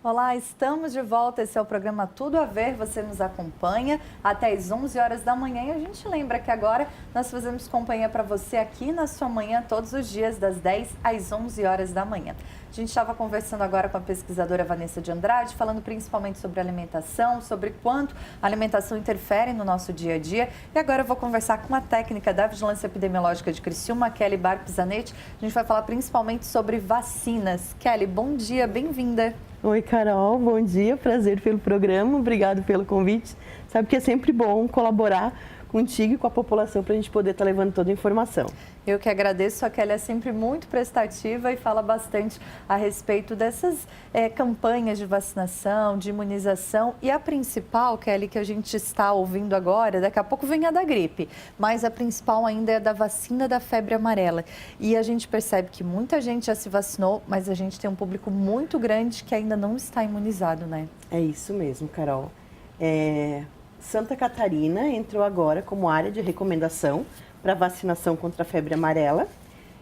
Olá, estamos de volta. Esse é o programa Tudo a Ver. Você nos acompanha até às 11 horas da manhã. E a gente lembra que agora nós fazemos companhia para você aqui na sua manhã, todos os dias, das 10 às 11 horas da manhã. A gente estava conversando agora com a pesquisadora Vanessa de Andrade, falando principalmente sobre alimentação, sobre quanto a alimentação interfere no nosso dia a dia. E agora eu vou conversar com a técnica da Vigilância Epidemiológica de Criciúma, Kelly Barpizanetti. A gente vai falar principalmente sobre vacinas. Kelly, bom dia, bem-vinda. Oi, Carol, bom dia, prazer pelo programa, obrigado pelo convite. Sabe que é sempre bom colaborar contigo e com a população para a gente poder estar levando toda a informação. Eu que agradeço, a Kelly é sempre muito prestativa e fala bastante a respeito dessas campanhas de vacinação, de imunização. E a principal, Kelly, que a gente está ouvindo agora, daqui a pouco vem a da gripe, mas a principal ainda é a da vacina da febre amarela. E a gente percebe que muita gente já se vacinou, mas a gente tem um público muito grande que ainda não está imunizado, né? É isso mesmo, Carol. Santa Catarina entrou agora como área de recomendação para vacinação contra a febre amarela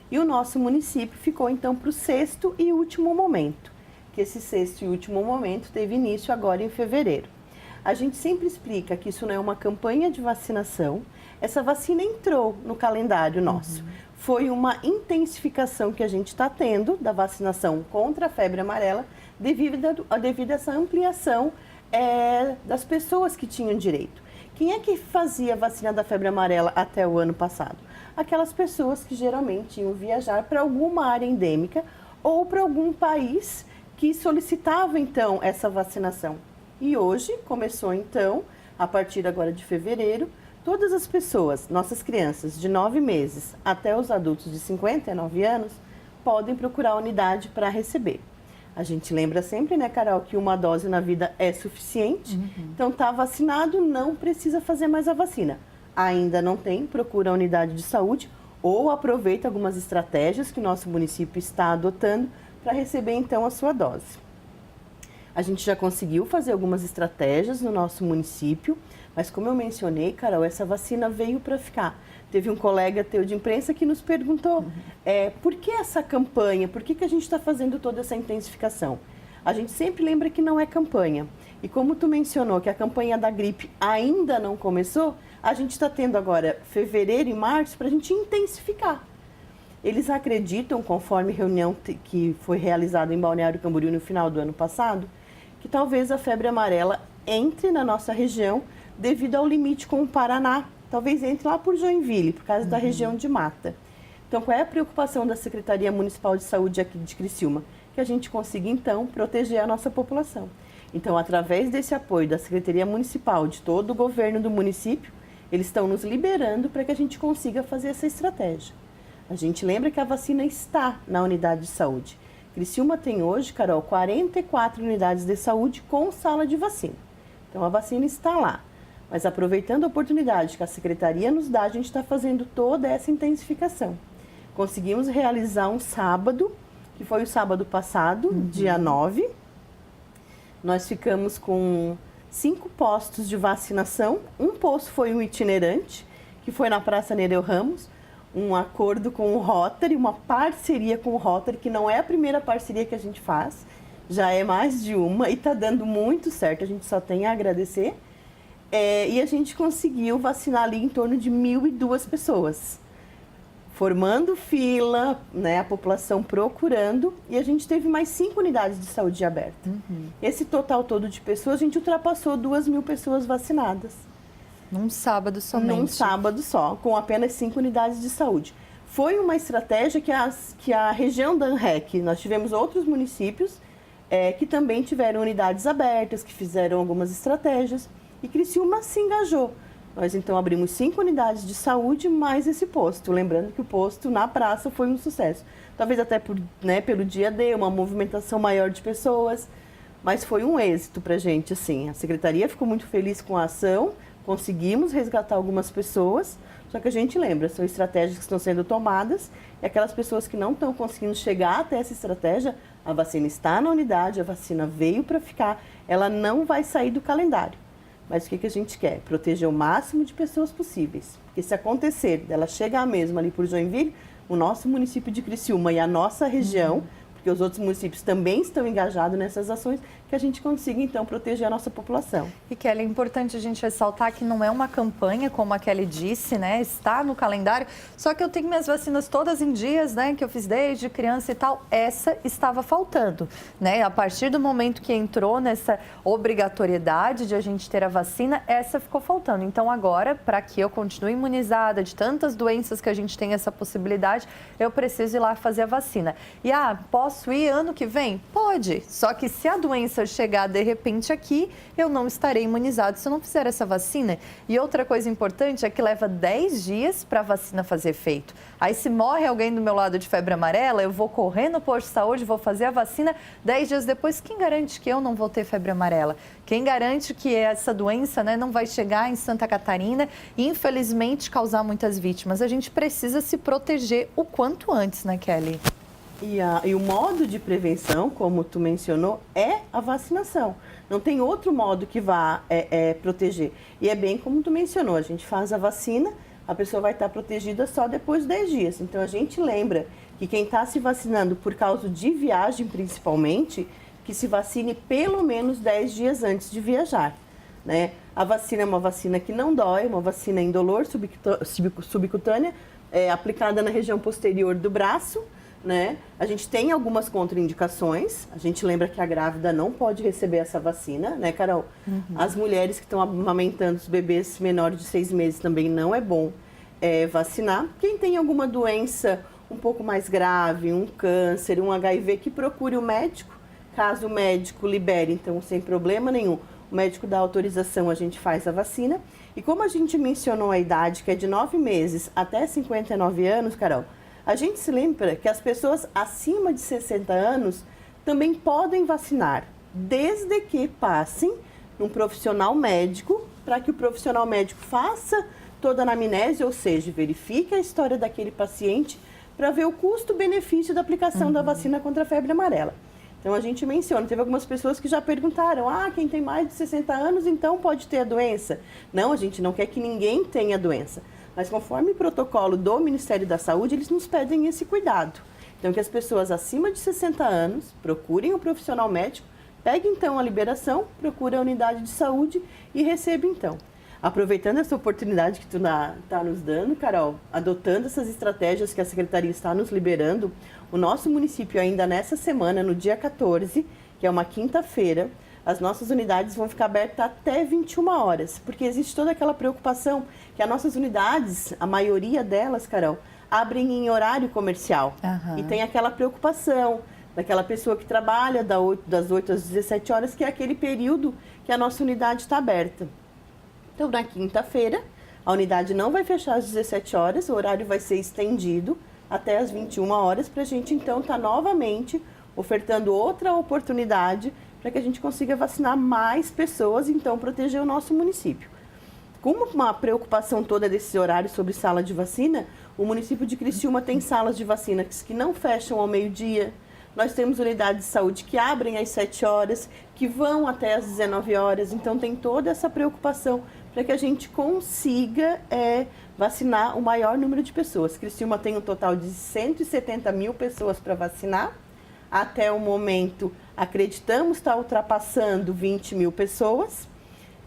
e o nosso município ficou então para o 6º e último momento, que esse 6º e último momento teve início agora em fevereiro. A gente sempre explica que isso não é uma campanha de vacinação, essa vacina entrou no calendário nosso. Foi uma intensificação que a gente está tendo da vacinação contra a febre amarela devido a essa ampliação das pessoas que tinham direito. Quem é que fazia a vacina da febre amarela até o ano passado? Aquelas pessoas que geralmente iam viajar para alguma área endêmica ou para algum país que solicitava então essa vacinação. E hoje começou então, a partir agora de fevereiro, todas as pessoas, nossas crianças de 9 meses até os adultos de 59 anos, podem procurar a unidade para receber. A gente lembra sempre, né, Carol, que uma dose na vida é suficiente. Então, está vacinado, não precisa fazer mais a vacina. Ainda não tem, procura a unidade de saúde ou aproveita algumas estratégias que nosso município está adotando para receber, então, a sua dose. A gente já conseguiu fazer algumas estratégias no nosso município, mas como eu mencionei, Carol, essa vacina veio para ficar. Teve um colega teu de imprensa que nos perguntou por que essa campanha, por que a gente está fazendo toda essa intensificação? A gente sempre lembra que não é campanha. E como tu mencionou que a campanha da gripe ainda não começou, a gente está tendo agora fevereiro e março para a gente intensificar. Eles acreditam, conforme reunião que foi realizada em Balneário Camboriú no final do ano passado, que talvez a febre amarela entre na nossa região devido ao limite com o Paraná. Talvez entre lá por Joinville, por causa da região de mata. Então, qual é a preocupação da Secretaria Municipal de Saúde aqui de Criciúma? Que a gente consiga, então, proteger a nossa população. Então, através desse apoio da Secretaria Municipal, de todo o governo do município, eles estão nos liberando para que a gente consiga fazer essa estratégia. A gente lembra que a vacina está na unidade de saúde. Criciúma tem hoje, Carol, 44 unidades de saúde com sala de vacina. Então, a vacina está lá. Mas aproveitando a oportunidade que a Secretaria nos dá, a gente está fazendo toda essa intensificação. Conseguimos realizar um sábado, que foi o sábado passado, dia 9. Nós ficamos com 5 postos de vacinação. Um posto foi um itinerante, que foi na Praça Nereu Ramos, um acordo com o Rotary, uma parceria com o Rotary, que não é a primeira parceria que a gente faz, já é mais de uma e está dando muito certo, a gente só tem a agradecer. E a gente conseguiu vacinar ali em torno de 1.002 pessoas, formando fila, né, a população procurando, e a gente teve mais 5 unidades de saúde aberta. Esse total todo de pessoas, a gente ultrapassou 2.000 pessoas vacinadas. Num sábado somente. Num sábado só, com apenas 5 unidades de saúde. Foi uma estratégia que a região da ANREC, nós tivemos outros municípios que também tiveram unidades abertas, que fizeram algumas estratégias. E Criciúma se engajou. Nós, então, abrimos 5 unidades de saúde mais esse posto. Lembrando que o posto na praça foi um sucesso. Talvez até pelo dia D, uma movimentação maior de pessoas. Mas foi um êxito para a gente, assim. A Secretaria ficou muito feliz com a ação. Conseguimos resgatar algumas pessoas. Só que a gente lembra, são estratégias que estão sendo tomadas. E aquelas pessoas que não estão conseguindo chegar até essa estratégia, a vacina está na unidade, a vacina veio para ficar. Ela não vai sair do calendário. Mas o que a gente quer? Proteger o máximo de pessoas possíveis. Porque se acontecer dela chegar mesmo ali por Joinville, o nosso município de Criciúma e a nossa região, porque os outros municípios também estão engajados nessas ações, que a gente consiga, então, proteger a nossa população. E, Kelly, é importante a gente ressaltar que não é uma campanha, como a Kelly disse, né? Está no calendário, só que eu tenho minhas vacinas todas em dias, né? Que eu fiz desde criança e tal. Essa estava faltando, né? A partir do momento que entrou nessa obrigatoriedade de a gente ter a vacina, essa ficou faltando. Então, agora, para que eu continue imunizada de tantas doenças que a gente tem essa possibilidade, eu preciso ir lá fazer a vacina. E, posso ir ano que vem? Pode, só que se a doença chegar de repente aqui, eu não estarei imunizado se eu não fizer essa vacina. E outra coisa importante é que leva 10 dias para a vacina fazer efeito. Aí se morre alguém do meu lado de febre amarela, eu vou correr no posto de saúde, vou fazer a vacina, 10 dias depois, quem garante que eu não vou ter febre amarela? Quem garante que essa doença, né, não vai chegar em Santa Catarina e infelizmente causar muitas vítimas? A gente precisa se proteger o quanto antes, né, Kelly? E o modo de prevenção, como tu mencionou, é a vacinação. Não tem outro modo que vá proteger. E é bem como tu mencionou, a gente faz a vacina, a pessoa vai estar protegida só depois de 10 dias. Então, a gente lembra que quem está se vacinando por causa de viagem, principalmente, que se vacine pelo menos 10 dias antes de viajar, né? A vacina é uma vacina que não dói, uma vacina indolor, subcutânea, aplicada na região posterior do braço, né? A gente tem algumas contraindicações. A gente lembra que a grávida não pode receber essa vacina, né, Carol? As mulheres que estão amamentando os bebês menores de 6 meses também não é bom vacinar. Quem tem alguma doença um pouco mais grave, um câncer, um HIV, que procure o médico. Caso o médico libere, então, sem problema nenhum, o médico dá autorização, a gente faz a vacina. E como a gente mencionou a idade, que é de 9 meses até 59 anos, Carol, A gente se lembra que as pessoas acima de 60 anos também podem vacinar, desde que passem num profissional médico, para que o profissional médico faça toda a anamnese, ou seja, verifique a história daquele paciente para ver o custo-benefício da aplicação da vacina contra a febre amarela. Então, a gente menciona, teve algumas pessoas que já perguntaram, quem tem mais de 60 anos, então pode ter a doença. Não, a gente não quer que ninguém tenha a doença. Mas conforme o protocolo do Ministério da Saúde, eles nos pedem esse cuidado. Então, que as pessoas acima de 60 anos procurem o profissional médico, peguem então a liberação, procurem a unidade de saúde e recebam então. Aproveitando essa oportunidade que tu está nos dando, Carol, adotando essas estratégias que a Secretaria está nos liberando, o nosso município ainda nessa semana, no dia 14, que é uma quinta-feira, as nossas unidades vão ficar abertas até 21 horas, porque existe toda aquela preocupação que as nossas unidades, a maioria delas, Carol, abrem em horário comercial. E tem aquela preocupação daquela pessoa que trabalha das 8 às 17 horas, que é aquele período que a nossa unidade está aberta. Então, na quinta-feira, a unidade não vai fechar às 17 horas, o horário vai ser estendido até às 21 horas, para a gente, então, estar novamente ofertando outra oportunidade para que a gente consiga vacinar mais pessoas, então, proteger o nosso município. Com uma preocupação toda desse horário sobre sala de vacina, o município de Criciúma tem salas de vacina que não fecham ao meio-dia. Nós temos unidades de saúde que abrem às 7 horas, que vão até às 19 horas. Então, tem toda essa preocupação para que a gente consiga vacinar o maior número de pessoas. Criciúma tem um total de 170 mil pessoas para vacinar. Até o momento, acreditamos estar ultrapassando 20 mil pessoas.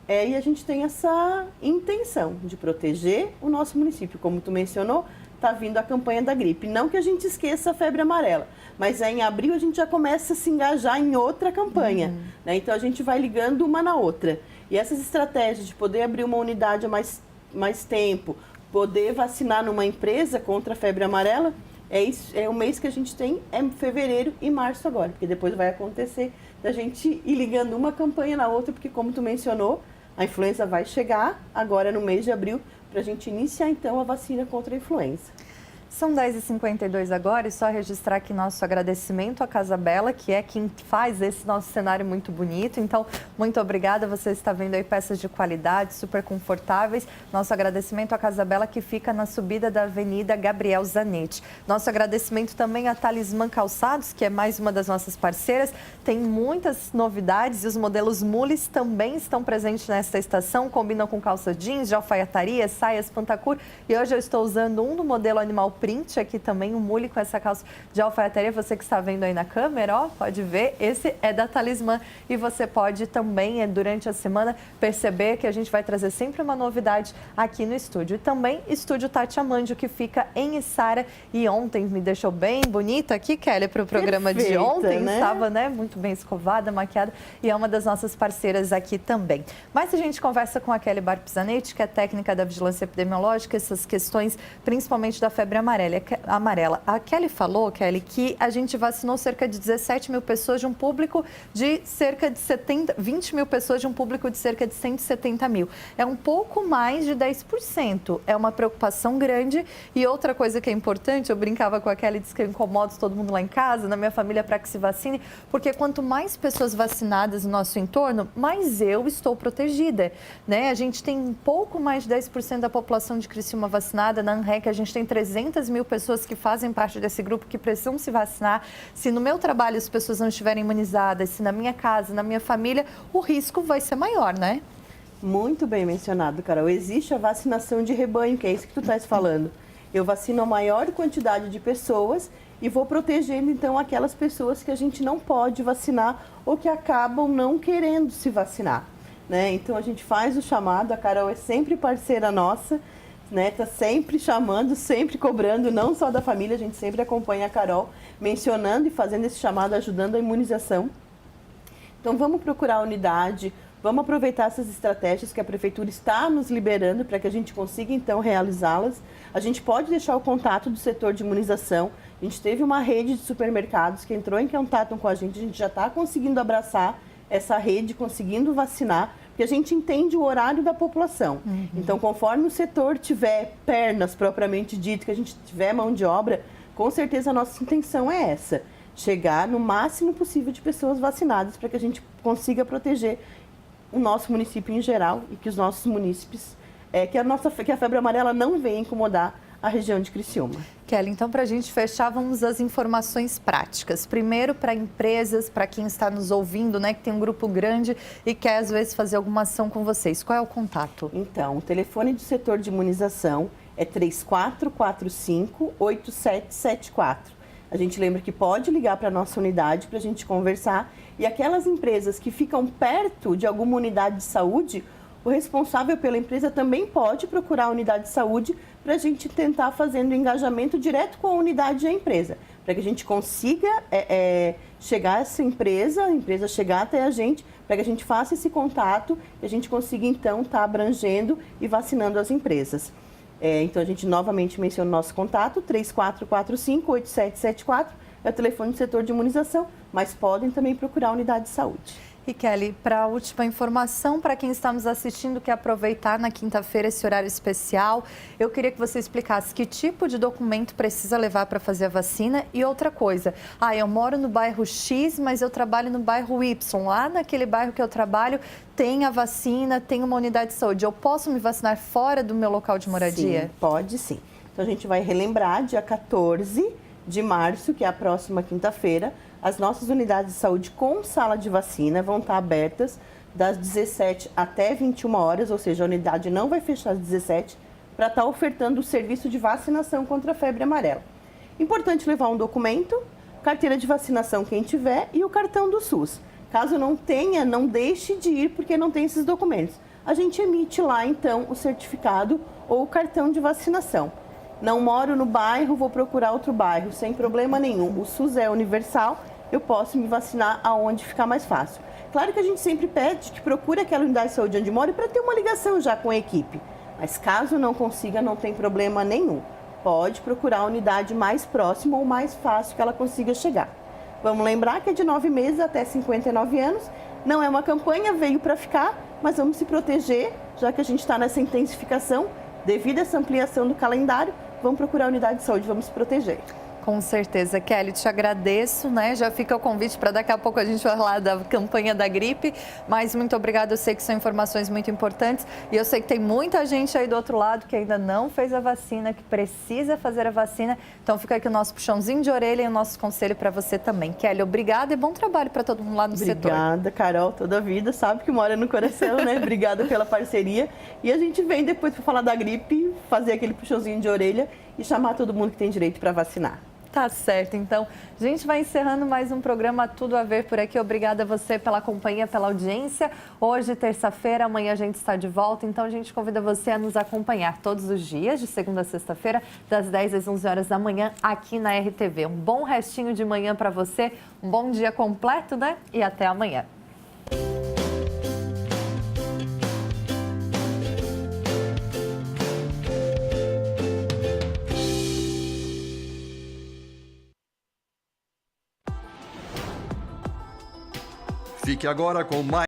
E a gente tem essa intenção de proteger o nosso município. Como tu mencionou, está vindo a campanha da gripe. Não que a gente esqueça a febre amarela, mas em abril a gente já começa a se engajar em outra campanha. Né? Então, a gente vai ligando uma na outra. E essas estratégias de poder abrir uma unidade há mais tempo, poder vacinar numa empresa contra a febre amarela, é o mês que a gente tem, é fevereiro e março agora, porque depois vai acontecer da gente ir ligando uma campanha na outra, porque como tu mencionou, a influenza vai chegar agora no mês de abril, para a gente iniciar então a vacina contra a influenza. São 10h52 agora e só registrar aqui nosso agradecimento à Casa Bela, que é quem faz esse nosso cenário muito bonito. Então, muito obrigada. Você está vendo aí peças de qualidade, super confortáveis. Nosso agradecimento à Casa Bela, que fica na subida da Avenida Gabriel Zanetti. Nosso agradecimento também à Talismã Calçados, que é mais uma das nossas parceiras. Tem muitas novidades e os modelos mules também estão presentes nesta estação. Combinam com calça jeans, de alfaiataria, saias pantacur. E hoje eu estou usando um do modelo animal print aqui também, um mule com essa calça de alfaiataria. Você que está vendo aí na câmera, ó, pode ver, esse é da Talismã. E você pode também, durante a semana, perceber que a gente vai trazer sempre uma novidade aqui no estúdio. E também, Estúdio Tati Amandio, que fica em Içara. E ontem me deixou bem bonita aqui, Kelly, para o programa de ontem. Né? Estava, muito bem escovada, maquiada. E é uma das nossas parceiras aqui também. Mas a gente conversa com a Kelly Barpizanetti, que é técnica da vigilância epidemiológica, essas questões, principalmente da febre amarela. A Kelly falou, Kelly, que a gente vacinou cerca de 17 mil pessoas de um público de cerca de 20 mil pessoas de um público de cerca de 170 mil. É um pouco mais de 10%. É uma preocupação grande. E outra coisa que é importante, eu brincava com a Kelly, disse que eu incomodo todo mundo lá em casa, na minha família, para que se vacine, porque quanto mais pessoas vacinadas no nosso entorno, mais eu estou protegida. Né? A gente tem um pouco mais de 10% da população de Criciúma vacinada. Na ANREC, a gente tem 300 mil pessoas que fazem parte desse grupo que precisam se vacinar. Se no meu trabalho as pessoas não estiverem imunizadas, se na minha casa, na minha família, o risco vai ser maior, né? Muito bem mencionado, Carol. Existe a vacinação de rebanho, que é isso que tu estás falando. Eu vacino a maior quantidade de pessoas e vou protegendo, então, aquelas pessoas que a gente não pode vacinar ou que acabam não querendo se vacinar. Né? Então, a gente faz o chamado, a Carol é sempre parceira nossa, tá sempre chamando, sempre cobrando, não só da família, a gente sempre acompanha a Carol, mencionando e fazendo esse chamado, ajudando a imunização. Então, vamos procurar a unidade, vamos aproveitar essas estratégias que a Prefeitura está nos liberando para que a gente consiga, então, realizá-las. A gente pode deixar o contato do setor de imunização. A gente teve uma rede de supermercados que entrou em contato com a gente já está conseguindo abraçar essa rede, conseguindo vacinar, porque a gente entende o horário da população. Então, conforme o setor tiver pernas propriamente dito, que a gente tiver mão de obra, com certeza a nossa intenção é essa, chegar no máximo possível de pessoas vacinadas para que a gente consiga proteger o nosso município em geral e que os nossos munícipes, que a febre amarela não venha incomodar a região de Criciúma. Kelly, então para a gente fechar, vamos às informações práticas. Primeiro para empresas, para quem está nos ouvindo, né, que tem um grupo grande e quer às vezes fazer alguma ação com vocês. Qual é o contato? Então, o telefone do setor de imunização é 3445-8774. A gente lembra que pode ligar para a nossa unidade para a gente conversar. E aquelas empresas que ficam perto de alguma unidade de saúde, o responsável pela empresa também pode procurar a unidade de saúde para a gente tentar fazendo o engajamento direto com a unidade e a empresa, para que a gente consiga chegar a essa empresa, a empresa chegar até a gente, para que a gente faça esse contato e a gente consiga então estar abrangendo e vacinando as empresas. Então a gente novamente menciona o nosso contato, 3445-8774, é o telefone do setor de imunização, mas podem também procurar a unidade de saúde. E Kelly, para a última informação, para quem está nos assistindo, quer aproveitar na quinta-feira esse horário especial, eu queria que você explicasse que tipo de documento precisa levar para fazer a vacina e outra coisa. Eu moro no bairro X, mas eu trabalho no bairro Y. Lá naquele bairro que eu trabalho tem a vacina, tem uma unidade de saúde. Eu posso me vacinar fora do meu local de moradia? Sim, pode sim. Então a gente vai relembrar, dia 14 de março, que é a próxima quinta-feira, as nossas unidades de saúde com sala de vacina vão estar abertas das 17 até 21 horas, ou seja, a unidade não vai fechar às 17 para estar ofertando o serviço de vacinação contra a febre amarela. Importante levar um documento, carteira de vacinação quem tiver e o cartão do SUS. Caso não tenha, não deixe de ir porque não tem esses documentos. A gente emite lá então o certificado ou o cartão de vacinação. Não moro no bairro, vou procurar outro bairro, sem problema nenhum. O SUS é universal, eu posso me vacinar aonde ficar mais fácil. Claro que a gente sempre pede que procure aquela unidade de saúde onde mora para ter uma ligação já com a equipe. Mas caso não consiga, não tem problema nenhum. Pode procurar a unidade mais próxima ou mais fácil que ela consiga chegar. Vamos lembrar que é de 9 meses até 59 anos. Não é uma campanha, veio para ficar, mas vamos se proteger, já que a gente está nessa intensificação. Devido a essa ampliação do calendário, vamos procurar a unidade de saúde, vamos se proteger. Com certeza, Kelly, te agradeço, né? Já fica o convite para daqui a pouco a gente falar da campanha da gripe, mas muito obrigada, eu sei que são informações muito importantes e eu sei que tem muita gente aí do outro lado que ainda não fez a vacina, que precisa fazer a vacina, então fica aqui o nosso puxãozinho de orelha e o nosso conselho para você também. Kelly, obrigada e bom trabalho para todo mundo lá no setor. Obrigada, Carol, toda a vida, sabe que mora no coração, né? Obrigada pela parceria e a gente vem depois para falar da gripe, fazer aquele puxãozinho de orelha e chamar todo mundo que tem direito para vacinar. Tá certo, então a gente vai encerrando mais um programa Tudo a Ver por aqui. Obrigada a você pela companhia, pela audiência. Hoje, terça-feira, amanhã a gente está de volta, então a gente convida você a nos acompanhar todos os dias, de segunda a sexta-feira, das 10 às 11 horas da manhã, aqui na RTV. Um bom restinho de manhã para você, um bom dia completo, né? E até amanhã. Fique agora com mais